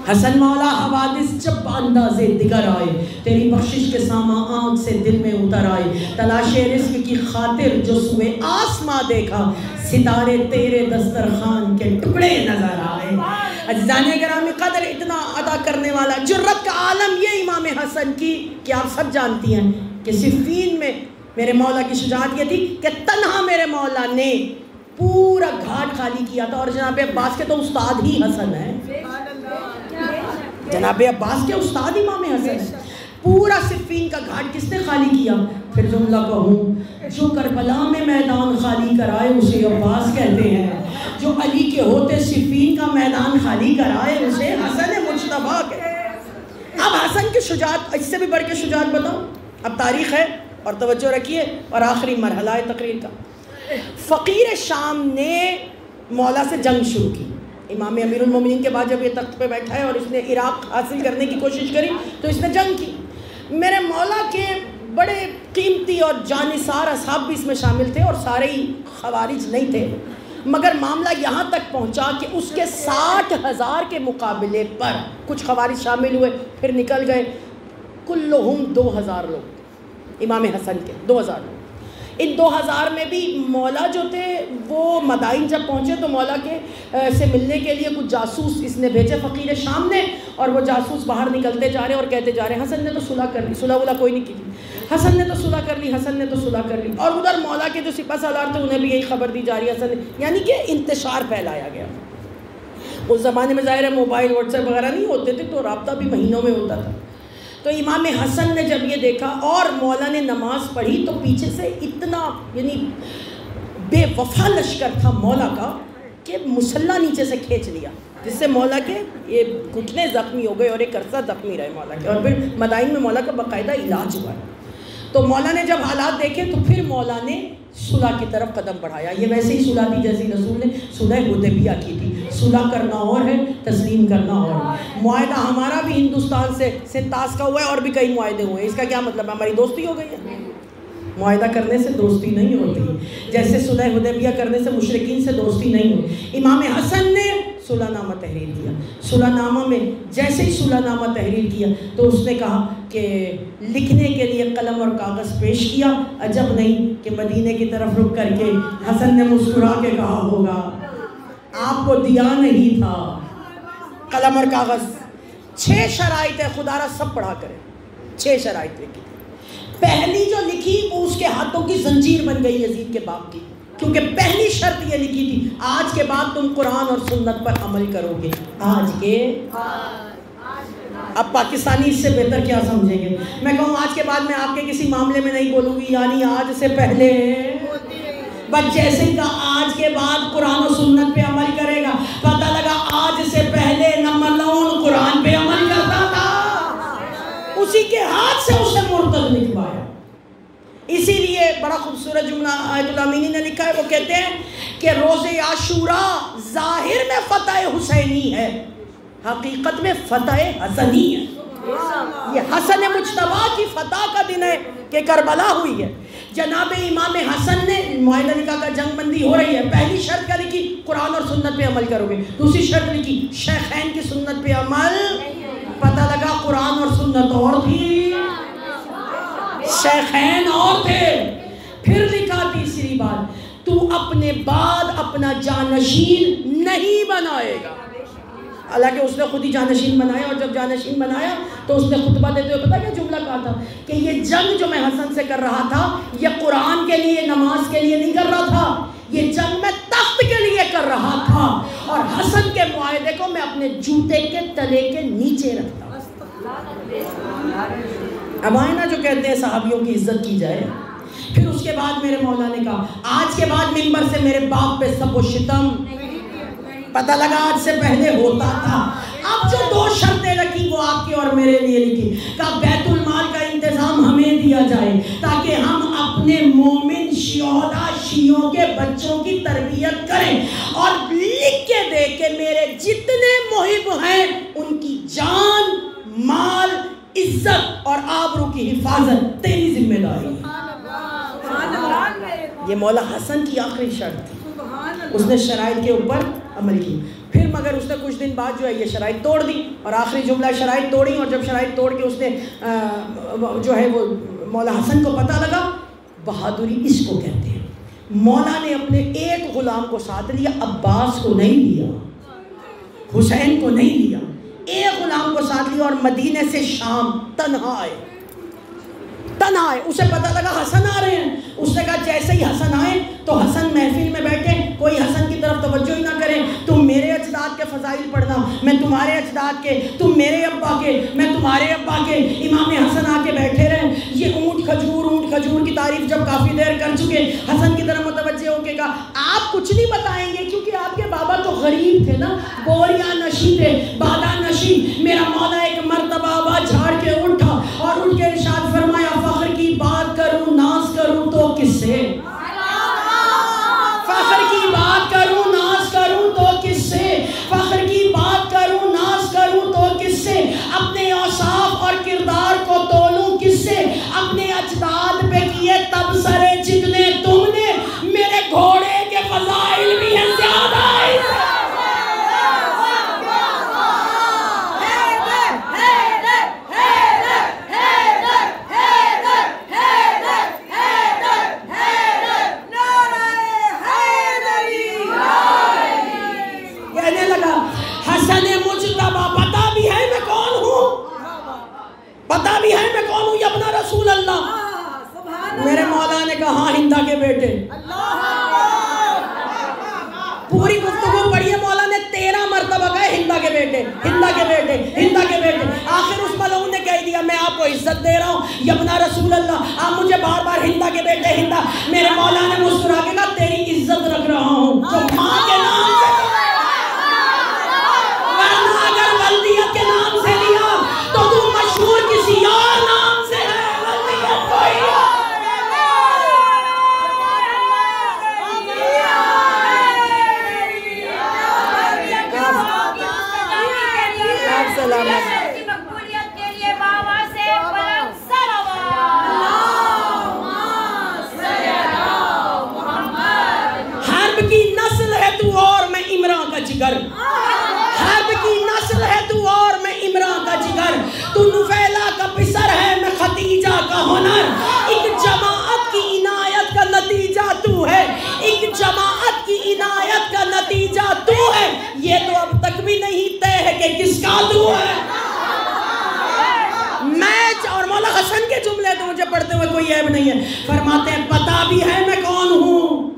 حسن مولا حوادث جب اندازے دیگر آئے تیری بخشش کے ساما آنکھ سے دل میں اتر آئے. تلاش رزق کی خاطر جو سوئے آسماں دیکھا ستارے تیرے دسترخوان کے ٹکڑے نظر آئے. عزیزان گرامی قدر اتنا ادا کرنے والا جرت کا عالم یہ امام حسن کی کہ آپ سب جانتی ہیں کہ صفین میں میرے مولا کی شجاعت یہ تھی کہ تنہا میرے مولا نے پورا گھاٹ خالی کیا تھا. اور جناب عباس کے تو استاد ہی حسن ہیں. جناب عباس کے استاد امام حسن ہیں. پورا صفین کا گھاٹ کس نے خالی کیا؟ پھر جملہ کہوں جو کربلا میں میدان خالی کرائے اسے عباس کہتے ہیں. جو علی کے ہوتے صفین کا میدان خالی کرائے اسے حسن مجتبیٰ کہتے ہیں. اب حسن کی شجاعت اس سے بھی بڑھ کے شجاعت بتاؤ. اب تاریخ ہے اور توجہ رکھیے اور آخری مرحلہ ہے تقریر کا. فقیر شام نے مولا سے جنگ شروع کی. امام امیر المومنین کے بعد جب یہ تخت پہ بیٹھا ہے اور اس نے عراق حاصل کرنے کی کوشش کری تو اس نے جنگ کی. میرے مولا کے بڑے قیمتی اور جانثار اصحاب بھی اس میں شامل تھے اور سارے ہی خوارج نہیں تھے. مگر معاملہ یہاں تک پہنچا کہ اس کے 60,000 کے مقابلے پر کچھ خوارج شامل ہوئے پھر نکل گئے. کلہم 2,000 لوگ امام حسن کے 2,000 لوگ. ان 2,000 میں بھی مولا جو تھے وہ مدائن جب پہنچے تو مولا کے سے ملنے کے لیے کچھ جاسوس اس نے بھیجے فقیر شام نے. اور وہ جاسوس باہر نکلتے جا رہے اور کہتے جا رہے حسن نے تو صلح کر لی. صلح کوئی نہیں کی تھی. حسن نے تو صلح کر لی, حسن نے تو صلح کر لی. اور ادھر مولا کے جو سپہ سالار تھے انہیں بھی یہی خبر دی جا رہی ہے حسن نے. یعنی کہ انتشار پھیلایا گیا. اس زمانے میں ظاہر ہے موبائل واٹس ایپ وغیرہ نہیں ہوتے تھے تو رابطہ بھی مہینوں میں ہوتا تھا. تو امام حسن نے جب یہ دیکھا اور مولا نے نماز پڑھی تو پیچھے سے اتنا یعنی بے وفا لشکر تھا مولا کا کہ مسلح نیچے سے کھینچ لیا جس سے مولا کے یہ گھٹنے زخمی ہو گئے اور ایک عرصہ زخمی رہے مولا کے. اور پھر مدائن میں مولا کا باقاعدہ علاج ہوا ہے. تو مولا نے جب حالات دیکھے تو پھر مولا نے صلح کی طرف قدم بڑھایا. یہ ویسے ہی صلح تھی جیسی رسول نے صلح حدیبیہ کی تھی. صلح کرنا اور ہے, تسلیم کرنا اور ہے. معاہدہ ہمارا بھی ہندوستان سے تاس کا ہوا ہے اور بھی کئی معاہدے ہوئے ہیں. اس کا کیا مطلب ہے؟ ہماری دوستی ہو گئی ہے. معاہدہ کرنے سے دوستی نہیں ہوتی, جیسے صلح حدیبیہ کرنے سے مشرکین سے دوستی نہیں ہوئی. امام حسن نے صلح نامہ تحریر کیا. صلح نامہ میں جیسے ہی صلح نامہ تحریر کیا تو اس نے کہا کہ لکھنے کے لیے قلم اور کاغذ پیش کیا. عجب نہیں کہ مدینے کی طرف رک کر کے حسن نے مسکرا کے کہا ہوگا آپ کو دیا نہیں تھا قلم اور کاغذ. 6 شرائط ہے, خدا را سب پڑھا کرے. 6 شرائط لکھی. پہلی جو لکھی وہ اس کے ہاتھوں کی زنجیر بن گئی یزید کے باپ کی, کیونکہ پہلی شرط یہ لکھی تھی آج کے بعد تم قرآن اور سنت پر عمل کرو گے. آج کے اب پاکستانی اس سے بہتر کیا سمجھیں گے؟ میں کہوں آج کے بعد میں آپ کے کسی معاملے میں نہیں بولوں گی, یعنی آج سے پہلے بس جیسے ہی کہا آج کے بعد قرآن و سنت پہ عمل کرے گا, پتہ لگا آج سے پہلے نملون قرآن پہ عمل کرتا تھا. اسی کے ہاتھ سے اسے مرتد لکھوایا. اسی لیے بڑا خوبصورت جملہ آیت اللہ امینی نے لکھا ہے. وہ کہتے ہیں کہ روز عاشوراء ظاہر میں فتح حسینی ہے, حقیقت میں فتح حسنی ہے. یہ حسن مجتبیٰ کی فتح کا دن ہے کہ کربلا ہوئی ہے. جناب امام حسن نے معاہدہ لکھا کا جنگ بندی ہو رہی ہے. پہلی شرط کیا لکھی؟ قرآن اور سنت پہ عمل کرو گے. دوسری شرط لکھی شیخین کی سنت پہ عمل. پتہ لگا قرآن اور سنت اور تھی, شیخین اور تھے. پھر لکھا تیسری بات تو اپنے بعد اپنا جانشین نہیں بنائے گا. حالانکہ اس نے خود ہی جانشین بنایا, اور جب جانشین بنایا تو اس نے خطبہ دیتے ہوئے پتہ کیا جملہ کہا تھا کہ یہ جنگ جو میں حسن سے کر رہا تھا یہ قرآن کے لیے نماز کے لیے نہیں کر رہا تھا, یہ جنگ میں تخت کے لیے کر رہا تھا. اور حسن کے معاہدے کو میں اپنے جوتے کے تلے کے نیچے رکھتا. اب آئے نا جو کہتے ہیں صحابیوں کی عزت کی جائے. پھر اس کے بعد میرے مولا نے کہا آج کے بعد منبر سے میرے باپ پہ سب و شتم. پتہ لگا آج سے پہلے ہوتا تھا. اب جو 2 شرطیں رکھی وہ آپ کی کی اور میرے لیے لکھی. کہا بیت المال کا انتظام ہمیں دیا جائے تاکہ ہم اپنے مومن شہداء شیعوں کے بچوں کی تربیت کریں, اور لکھ کے دے کہ میرے جتنے محب ہیں ان کی جان, مال, عزت اور آبرو کی حفاظت تیری ذمہ داری ہے. یہ مولا حسن کی آخری شرط تھی. اس نے شرائط کے اوپر عمل کی. پھر مگر اس نے کچھ دن بعد جو ہے یہ شرائط توڑ دی, اور آخری جملہ شرائط توڑی, اور جب شرائط توڑ کے اس نے جو ہے وہ مولا حسن کو پتہ لگا, بہادری اس کو کہتے ہیں. مولا نے اپنے ایک غلام کو ساتھ لیا, عباس کو نہیں لیا, حسین کو نہیں لیا, ایک غلام کو ساتھ لیا اور مدینے سے شام تنہا آئے. اسے پتہ لگا حسن آ رہے ہیں. اس نے کہا جیسے ہی حسن آئے تو حسن محفل میں بیٹھے, کوئی حسن کی طرف توجہ ہی نہ کرے. تم میرے اجداد کے فضائل پڑھنا, میں تمہارے اجداد کے, تم میرے ابا کے, میں تمہارے ابا کے. امام حسن آ کے بیٹھے رہے. یہ اونٹ کھجور کی تعریف جب کافی دیر کر چکے, حسن کی طرف متوجہ ہو کے کہا آپ کچھ نہیں بتائیں گے کیونکہ آپ کے بابا تو غریب تھے نا, بوریاں نشی تھے, بادہ نشی. میرا مولا ایک مرتبہ آواز جھاڑ کے اٹھا اور اٹھ کے ارشاد فرمایا فخر کی بات کروں ناز کروں تو کس سے, فخر کی بات کروں ناز کروں تو کس سے, فخر کی بات کروں ناز کروں تو کس سے, اپنے اوصاف اور کردار کو تولوں کس سے, اپنے اجداد پہ کیے تبصرے جتنے تم نے, میرے گھوڑے کے فضائل بھی ہیں زیادہ. پتا بھی ہے میں کون ہوں, یہ اپنا رسول اللہ. میرے مولا نے کہا ہاں ہندا کے بیٹے. پوری گفتگو پڑھیے, مولا نے 13 مرتبہ کہا ہندا کے بیٹے, ہندا کے بیٹے, ہندا کے بیٹے. آخر اس ملعون نے کہہ دیا میں آپ کو عزت دے رہا ہوں, یہ اپنا رسول اللہ, آپ مجھے بار بار ہندا کے بیٹے ہندا. میرے مولا نے مسکرا کے کہا تیری عزت رکھ رہا ہوں جو ماں کے نام سے, ورنہ اگر والدیت کے نام سے لیا تو تم مشہور کسی اور نام سے ہے, والدیت کوئی اور. مقبولیت کے لیے بابا سے بلند صلوات. حرب کی نسل ہے تو اور میں عمران کا جگر, حرب کی نسل ہے تو اور میں عمران کا جگر, تو نفیلہ کا پسر ہے میں خدیجہ کا ہنر. ایک جماعت کی عنایت کا نتیجہ تو ہے, ایک جماعت کی عنایت کا نتیجہ تو ہے. یہ تو اب تک بھی نہیں طے ہے کہ کس کا تو ہے. اور مولا حسن کے جملے تو مجھے پڑھتے ہوئے کوئی عیب نہیں ہے. فرماتے ہیں پتہ بھی ہے میں کون ہوں,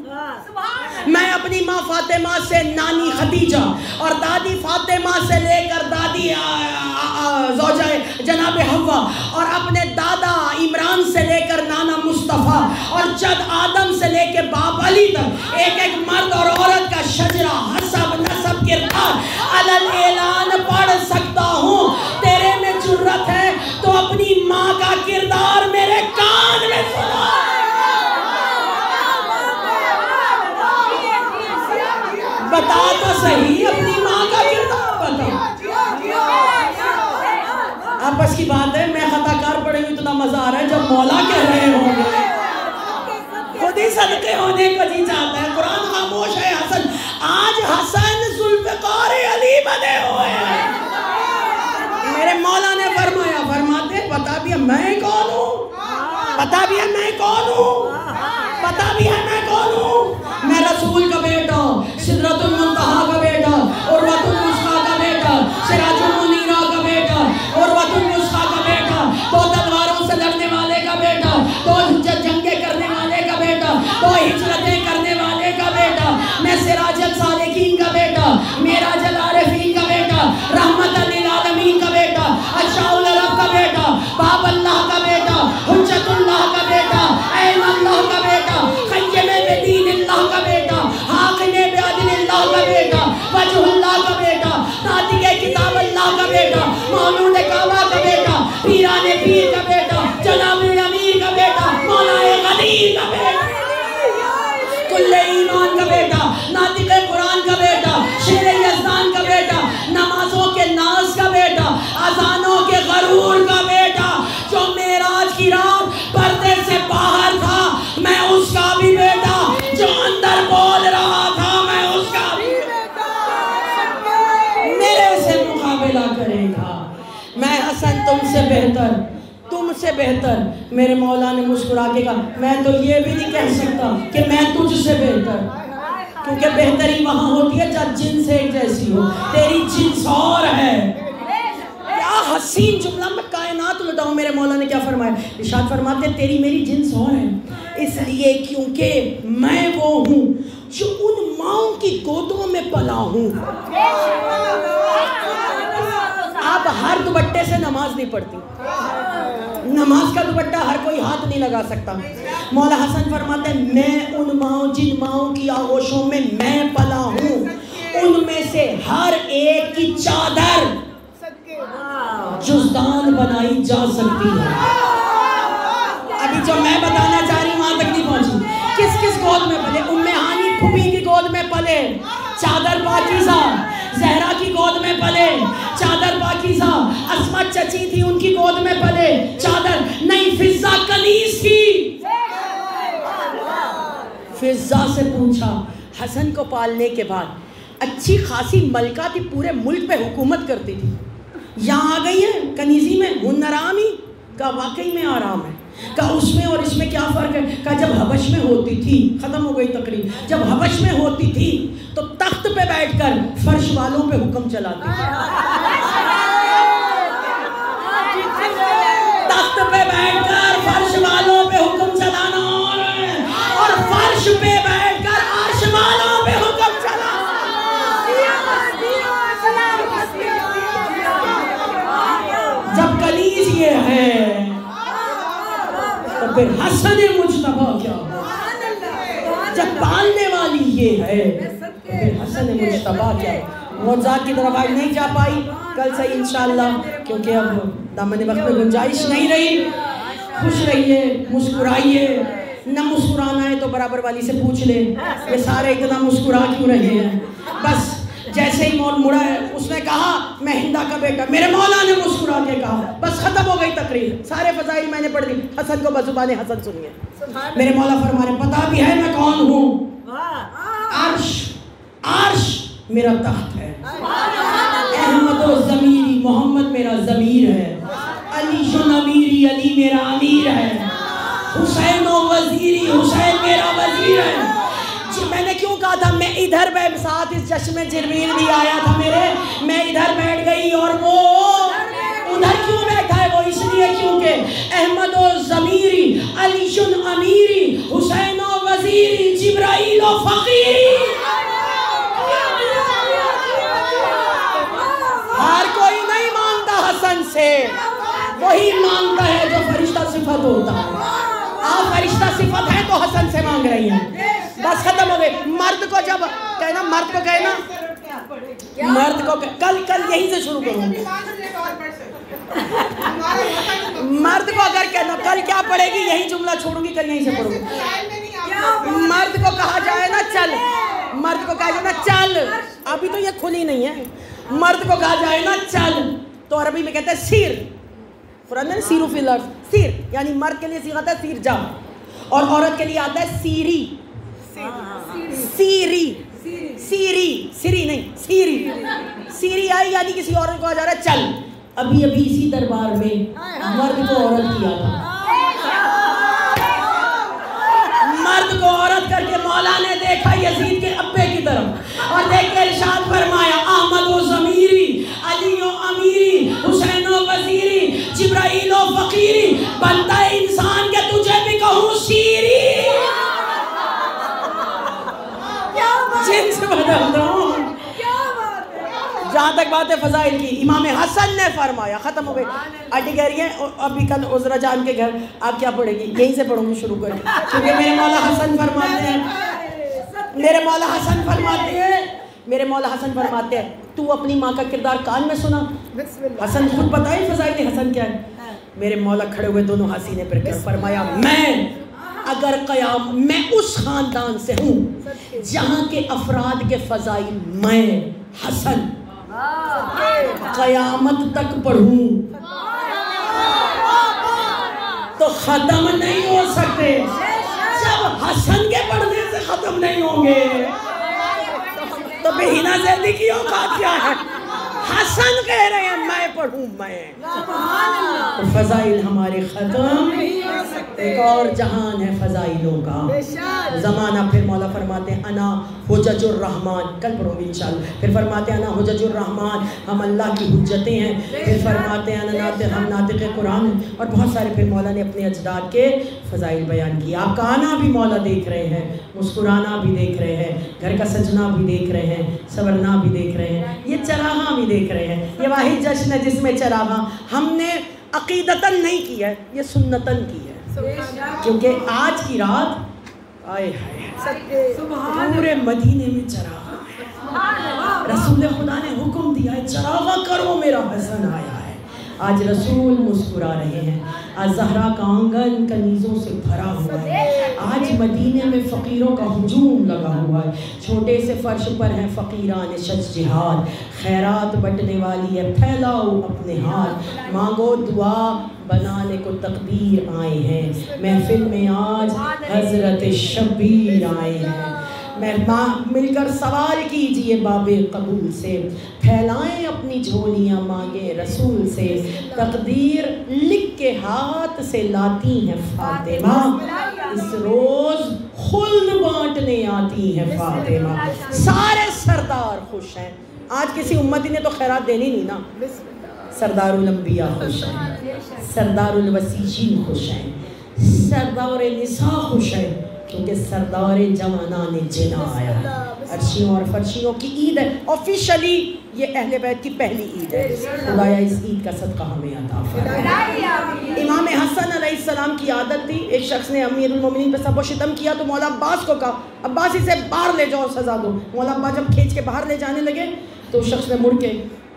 میں اپنی ماں فاطمہ سے نانی خدیجہ اور دادی فاطمہ سے لے کر دادی زوجہ جناب حوا اور اپنے دادا عمران سے لے کر نانا مصطفیٰ اور جد آدم سے لے کے باپ علی تک ایک ایک مرد اور عورت کا شجرہ حسب نسب کردار علل اعلان پڑھ سکتا ہوں. تیرے میں جرت ہے تو اپنی ماں کا کردار میرے کان میں سنا. بتا تو صحیح اپنی ماں کا کردار بتا. آپس کی بات ہے, میں خطا کار پڑے ہوئی اتنا مزہ آ رہا ہے جب مولا کہہ رہے ہوں گے, خود ہی صدقے ہونے کو جی چاہتا ہے. قرآن خاموش ہے. حسن آج حسن ذوالفقار علی بنے ہوئے ہیں. میرے مولا نے فرمایا, فرماتے پتا بھی ہے میں کون ہوں, پتا بھی ہے میں کون ہوں, پتا بھی ہے میں کون ہوں. میں رسول کا بیٹا, سدرۃ المنتہا کا بیٹا, عروۃ الوثقیٰ کا بیٹا, سراج المنیرہ کا بیٹا, عروۃ الوثقیٰ کا بیٹا, دو تلواروں سے لڑنے والے کا بیٹا, دو جنگیں کرنے والے کا بیٹا, دو ہجرتیں کرنے والے کا بیٹا. میں سراج السالکین کا بیٹا, میرا جلال ملا کرے گا. میں حسن تم سے بہتر، تم سے بہتر. میرے مولا نے مسکرا کے کہا میں تو یہ بھی نہیں کہہ سکتا کہ میں تجھ سے بہتر، کیونکہ بہتری وہاں ہوتی ہے جب جنس ایک جیسی ہو. تیری جنس اور ہے. کیا حسین جملہ میں کائنات لٹاؤں. میرے مولا نے کیا فرمایا؟ ارشاد فرماتے ہیں تیری میری جنس اور ہے، اس لیے کیونکہ میں وہ ہوں جو ان ماؤں کی گودوں میں پلا ہوں. آپ ہر دوپٹے سے نماز نہیں پڑھتی، نماز کا دوپٹہ ہر کوئی ہاتھ نہیں لگا سکتا. مولا حسن فرماتے ہیں میں ان ماؤں جن ماؤں کی آغوشوں میں میں پلا ہوں، ان میں سے ہر ایک کی چادر جزدان بنائی جا سکتی ہے. ابھی جو میں بتانا چاہ رہی ہوں وہاں تک نہیں پہنچی. کس کس گود میں پلے؟ ام ہانی پھوپھی کی گود میں پلے، چادر پاکیزہ. زہرا کی گود میں پلے، چادر پاکیزہ. اسما چچی تھی ان کی گود میں پلے، چادر نہیں. فضہ کنیز تھی. فضہ سے پوچھا حسن کو پالنے کے بعد اچھی خاصی ملکہ تھی، پورے ملک پہ حکومت کرتی تھی، یہاں آ گئی ہے کنیزی میں ہن آرام ہی کا واقعی میں آرام ہے. کہا اس میں اور اس میں کیا فرق ہے؟ کہا جب حبش میں ہوتی تھی، ختم ہو گئی تقریر، جب حبش میں ہوتی تھی تو تخت پہ بیٹھ کر فرش والوں پہ حکم چلاتی تھی. تخت پہ بیٹھ کر فرش والوں پہ حکم چلانا اور فرش پہ بیٹھ کر عرش والوں پہ حکم چلانا. جب کنیز یہ ہے تو پھر حسن مجتبیٰ کیا ہو؟ جب پالنے والی یہ ہے تو پھر حسن مجتبیٰ کیا ہو؟ موضوعات کی طرف آج نہیں جا پائی، کل سے انشاءاللہ، کیونکہ اب دامن وقت میں گنجائش نہیں رہی. خوش رہیے، مسکرائیے. نہ مسکرانا ہے تو برابر والی سے پوچھ لے یہ سارے اتنا مسکرا کیوں رہے ہیں. بس جیسے ہی مول مڑا ہے اس نے کہا میں ہندا کا بیٹا، میرے مولا نے مسکرا کے کہا، بس ختم ہو گئی تقریر. سارے فضائل میں نے پڑھ دی. حسن کو بزبان حسن سنیے. میرے مولا فرمانے پتا بھی ہے میں کون ہوں. عرش، عرش میرا تخت ہے. احمد و ضمیری، محمد میرا ضمیر ہے. علی شن امیری، علی میرا امیر ہے. حسین و وزیری، حسین میرا وزیر ہے. میں نے کیوں کہا تھا میں ادھر بیٹھ، ساتھ اس چشم جرمیل بھی آیا تھا میرے، میں ادھر بیٹھ گئی اور وہ ادھر کیوں بیٹھا ہے؟ وہ اس لیے کیونکہ احمد و ضمیری، علی شن امیری، حسین و وزیری، جبرائیل و فقیری. ہر کوئی نہیں مانتا حسن سے، وہی مانتا ہے جو فرشتہ صفت ہوتا ہے. آپ فرشتہ صفت ہے تو حسن سے مانگ رہی ہیں. بس ختم ہو گئے. مرد کو جب کہنا، مرد کو کہنا، مرد کو کل یہیں سے شروع کروں. مرد کو اگر کہنا کل کیا پڑے گی یہی جملہ چھوڑوں گی، کل یہیں سے پڑھوں گی. مرد کو کہا جائے نا چل، مرد کو کہا جائے نا چل، ابھی تو یہ کھلی نہیں ہے. مرد کو کہا جائے نا چل تو عربی میں کہتے ہیں سیر. قرآن نے سیرو فی الارض، سیر یعنی مرد کے لیے صیغہ آتا ہے سیر جا، اور عورت کے لیے آتا ہے سیری. سیری، سیری، سیری نہیں، سیری. سیری آئی یعنی کسی عورت کو آ جا رہا ہے چل. ابھی اسی دربار میں مرد کو عورت کیا تھا. مرد کو عورت کر کے مولا نے دیکھا یزید کے ابے کی طرف اور دیکھ کے ارشاد فرمایا احمد و ضمیری، علی و امیری، حسین و وزیری، جبرائیل و فقیری. بندہ انسان کے تجھے بھی کہوں سیری، جنس بدل دوں. جہاں تک بات ہے فضائل کی، امام حسن نے فرمایا. ختم ہو گئی. آٹی کہہ رہی ہیں ابھی کل عذرا جان کے گھر آپ کیا پڑھے گی؟ یہیں سے پڑھوں گی، شروع کریں. کیونکہ میرے مولا حسن فرماتے ہیں، میرے مولا حسن فرماتے ہیں، میرے مولا حسن فرماتے ہیں تو اپنی ماں کا کردار کان میں سنا. حسن خود بتائیں فضائل حسن کیا ہے. میرے مولا کھڑے ہوئے دونوں حسینے پر کر فرمایا میں اگر قیام، میں اس خاندان سے ہوں جہاں کے افراد کے فضائل میں حسن قیامت تک پڑھوں تو ختم نہیں ہو سکتے. جب حسن کے پڑھنے سے ختم نہیں ہوں گے تو بہینہ زیدی کی اوقات کیا ہے؟ حسن کہہ رہے ہیں پڑھوں میں تو فضائل ہمارے ختم ایک اور جہان ہے فضائلوں کا زمانہ. پھر مولا فرماتے ہیں انا حجج الرحمن, کل پڑھو گے انشاءاللہ. پھر فرماتے ہیں انا حجج الرحمن, ہم اللہ کی حجتیں ہیں. پھر فرماتے ہیں ہم ناطق قرآن. اور بہت سارے پھر مولا نے اپنے اجداد کے فضائل بیان کیے. آپ کا آنا بھی مولا دیکھ رہے ہیں, مسکرانا بھی دیکھ رہے ہیں, گھر کا سجنا بھی دیکھ رہے ہیں, سورنا بھی دیکھ رہے ہیں, یہ چراغاں بھی دیکھ رہے ہیں. یہ واحد جشن ہے جس میں چراغاں ہم نے عقیدتاً نہیں کی ہے, یہ سنتاً کی ہے. کیونکہ آج کی رات آئے ہائے پورے مدینے میں چراغاں ہے. رسول خدا نے حکم دیا ہے چراغاں کرو, میرا حسن آیا ہے. آج رسول مسکرا رہے ہیں. آج زہرا کا آنگن کنیزوں سے بھرا ہوا ہے. آج مدینے میں فقیروں کا ہجوم لگا ہوا ہے. چھوٹے سے فرش پر ہیں فقیران شج جہاد, خیرات بٹنے والی ہے پھیلاؤ اپنے ہاتھ. مانگو دعا بنانے کو تقدیر آئے ہیں. محفل میں آج حضرت شبیر آئے ہیں. مل کر سوال کیجئے باب قبول سے, پھیلائیں اپنی جھولیاں مانگے رسول سے. تقدیر لکھ کے ہاتھ سے لاتی ہیں فاطمہ, اس روز خلد بانٹنے آتی ہیں فاطمہ. سارے سردار خوش ہیں. آج کسی امتی نے تو خیرات دینی نہیں نا. سردار الانبیاء خوش ہیں, سردار الوسیجین خوش ہیں, سردار نساء خوش ہیں, کیونکہ سردار جوانان جنا آیا ہے. عرشیوں اور فرشیوں کی عید ہے. آفیشلی یہ اہل بیت کی پہلی عید ہے. خدایا اس عید کا صدقہ ہمیں عطا فرما. امام حسن علیہ السلام کی عادت تھی, ایک شخص نے امیر المومنین پہ سب و شتم کیا تو مولا عباس کو کہا عباس اسے باہر لے جاؤ سزا دو. مولا عباس جب کھینچ کے باہر لے جانے لگے تو اس شخص نے مڑ کے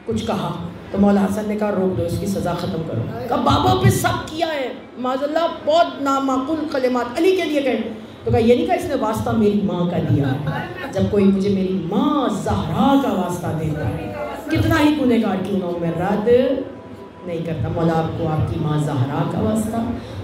کچھ کہا تو مولا حسن نے کہا روک دو, اس کی سزا ختم کرو. کہا بابا پہ سب کیا ہے, معاذ اللہ بہت نامعقول کلمات علی کے لیے کہیں. تو کہا یہ نہیں کہا اس نے واسطہ میری ماں کا دیا ہے. جب کوئی مجھے میری ماں زہرا کا واسطہ دیتا ہے کتنا ہی گنہگار کیوں نہ ہوں میں رد نہیں کرتا. مولا آپ کو آپ کی ماں زہرا کا واسطہ,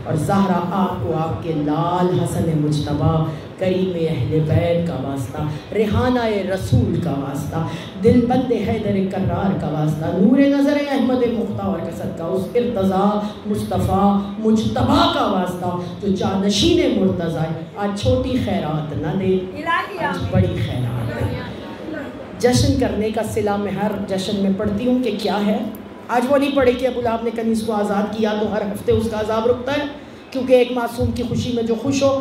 اور زہرا آپ کو آپ کے لال حسن مجتبی کریم اہل بیت کا واسطہ, ریحانہ رسول کا واسطہ, دل بند حیدر کرار کا واسطہ, نور نظر احمد مختار کا صدقہ, اس ارتضا مصطفیٰ مجتبی کا واسطہ جو جانشین مرتضی. آج چھوٹی خیرات نہ دے, آج بڑی خیرات دے. جشن کرنے کا صلہ میں ہر جشن میں پڑھتی ہوں کہ کیا ہے. آج وہ نہیں پڑھے کہ ابو لہب نے کنیز کو آزاد کیا تو ہر ہفتے اس کا عذاب رکتا ہے, کیونکہ ایک معصوم کی خوشی میں جو خوش ہو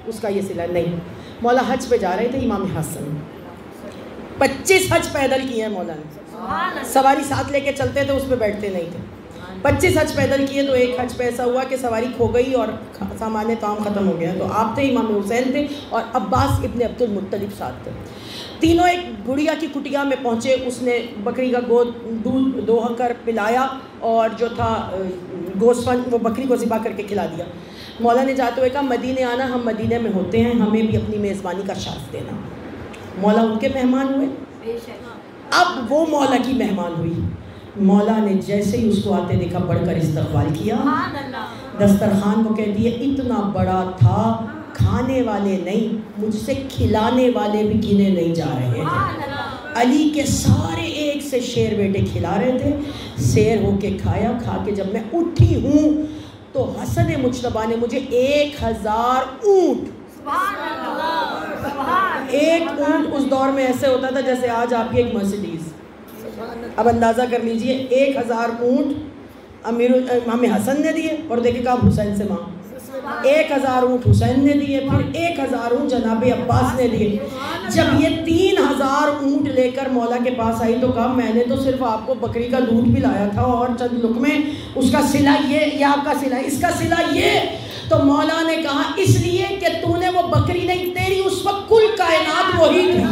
اس کا یہ صلہ نہیں. مولا حج پہ جا رہے تھے امام حسن, 25 حج پیدل کیے ہیں مولا نے. سواری ساتھ لے کے چلتے تھے, اس پہ بیٹھتے نہیں تھے. 25 حج پیدل کیے تو ایک حج پہ ایسا ہوا کہ سواری کھو گئی اور سامان طعام ختم ہو گیا. تو آپ تھے, امام حسین تھے, اور عباس ابن عبد المطلب ساتھ تھے. تینوں ایک گڑیا کی کٹیا میں پہنچے. اس نے بکری کا دودھ دوہ کر پلایا اور جو تھا گوشت وہ بکری کو ذبح کر کے کھلا دیا. مولا نے جاتے ہوئے کہا مدینے آنا, ہم مدینے میں ہوتے ہیں, ہمیں بھی اپنی میزبانی کا شرف دینا. مولا ان کے مہمان ہوئے, اب وہ مولا کی مہمان ہوئی. مولا نے جیسے ہی اس کو آتے دیکھا بڑھ کر استقبال کیا. دسترخوان کو کہتی ہے اتنا بڑا تھا, کھانے والے نہیں مجھ سے کھلانے والے بھی گنے نہیں جا رہے تھے. علی کے سارے ایک سے شیر بیٹے کھلا رہے تھے. سیر ہو کے کھایا, کھا کے جب میں اٹھی ہوں تو حسن مجتبی نے مجھے 1000 اونٹ, ایک اونٹ اس دور میں ایسے ہوتا تھا جیسے آج آپ کی ایک مرسیڈیز. اب اندازہ کر لیجئے 1000 اونٹ امام حسن نے دیے, اور دیکھیں کہ آپ حسین سے مانگ. 1000 اونٹ حسین نے دیے, پھر 1000 اونٹ جناب عباس نے دیے. جب یہ 3000 اونٹ لے کر مولا کے پاس آئی تو کہا میں نے تو صرف آپ کو بکری کا دودھ پلایا تھا اور چند لقمے, اس کا صلہ یہ آپ کا صلہ, اس کا صلہ یہ. تو مولا نے کہا اس لیے کہ تو نے وہ بکری نہیں, تیری اس وقت کل کائنات وہی تھی,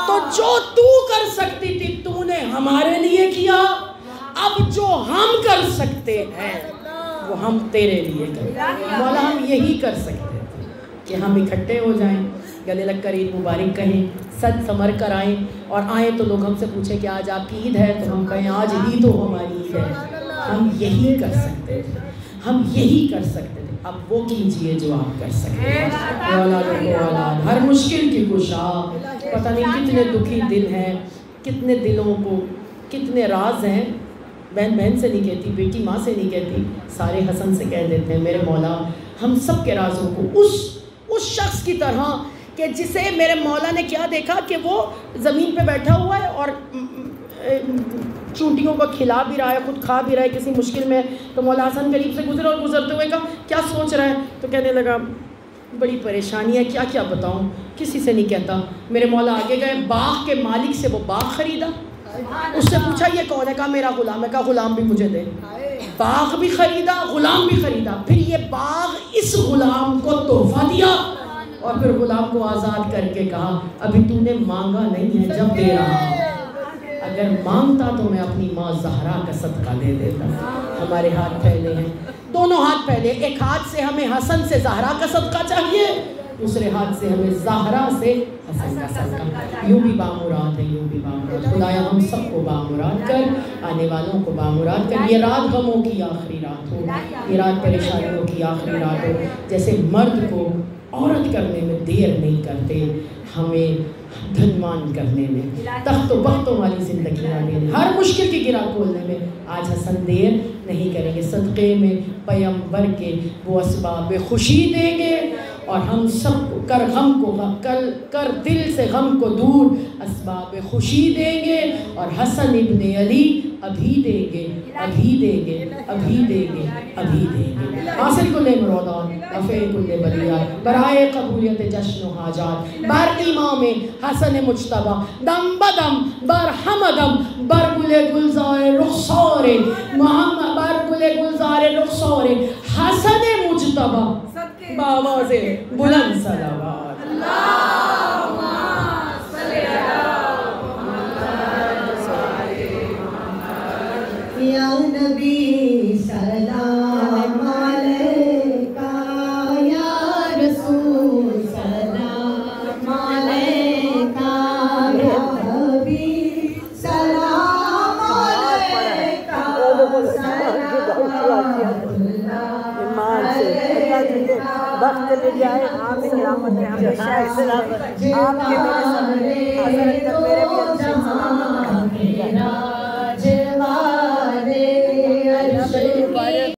تو جو تو کر سکتی تھی تو نے ہمارے لیے کیا. اب جو ہم کر سکتے ہیں وہ ہم تیرے لیے کریں. مولا ہم یہی کر سکتے ہیں کہ ہم اکٹھے ہو جائیں, گلے لگ کر عید مبارک کہیں, سج سمر کر آئیں, اور آئیں تو لوگ ہم سے پوچھیں کہ آج آپ کی عید ہے, تو ہم کہیں آج ہی تو ہماری عید ہے. ہم یہی کر سکتے تھے, ہم یہی کر سکتے تھے. اب وہ کیجئے جو آپ کر سکتے ہیں. اولاد ہر مشکل کی کشا, پتہ نہیں کتنے دکھی دل ہیں, کتنے دلوں کو کتنے راز ہیں، بہن بہن سے نہیں کہتی، بیٹی ماں سے نہیں کہتی، سارے حسن سے کہہ دیتے ہیں میرے مولا ہم سب کے رازوں کو، اس شخص کی طرح کہ جسے میرے مولا نے کیا دیکھا کہ وہ زمین پہ بیٹھا ہوا ہے اور چونٹیوں کو کھلا بھی رہا ہے، خود کھا بھی رہا ہے، کسی مشکل میں، تو مولا حسن قریب سے گزرا اور گزرتے ہوئے کہا کیا سوچ رہا ہے؟ تو کہنے لگا بڑی پریشانی ہے، کیا بتاؤں، کسی سے نہیں کہتا۔ میرے مولا آگے گئے، باغ کے مالک سے وہ باغ خریدا، اس سے پوچھا یہ کون ہے؟ کہا میرا غلام ہے۔ کہا غلام بھی مجھے دے۔ باغ بھی خریدا، غلام بھی خریدا، پھر یہ باغ اس غلام کو تحفہ دیا اور پھر غلام کو آزاد کر کے کہا ابھی تو نے مانگا نہیں ہے، جب دے رہا ہوں، اگر مانگتا تو میں اپنی ماں زہرا کا صدقہ دے دیتا۔ ہمارے ہاتھ پھیلے ہیں، دونوں ہاتھ پھیلے، ایک ہاتھ سے ہمیں حسن سے زہرا کا صدقہ چاہیے، دوسرے ہاتھ سے ہمیں زہرا سے حسن کا صدقہ۔ یوں بھی بامراد ہے، یوں بھی بامراد۔ خدایا ہم سب کو بامراد کر، آنے والوں کو بامراد کر۔ یہ رات غموں کی آخری رات ہو، یہ رات پریشانیوں کی آخری رات ہو۔ جیسے مرد کو عورت کرنے میں دیر نہیں کرتے، ہمیں دھنوان کرنے میں، تخت و بختوں والی زندگیاں دینے، ہر مشکل کی گرہ کھولنے میں آج حسن دیر نہیں کریں گے۔ صدقے میں پیمبر کے وہ اسباب خوشی دیں گے اور ہم سب کو کر غم کو کر دل سے غم کو دور اسباب خوشی دیں گے، اور حسن ابن علی ابھی دیں گے، ابھی دیں گے، ابھی دیں گے، ابھی دیں گے۔ حاصل کل مرادات، رفع کل بلیات، برائے قبولیت جشن و حاجات، بر امام حسن مجتبی دم بدم بر حمدم بر گل گلزار رخسار محمد، بر گل گلزار رخسار حسن مجتبی بآواز بلند صلوات۔ اللہم صلی یا نبی سلام علیکہ، یا رسول سلام علیکہ، یا حبیب سلام علیکہ، سلام اللہ علیکہ، وقت لے جائے آپ سلامت ہیں، ہمیشہ سلامت آپ کے میرے حضرت تک میرے بھی اچھے سلامت ہیں۔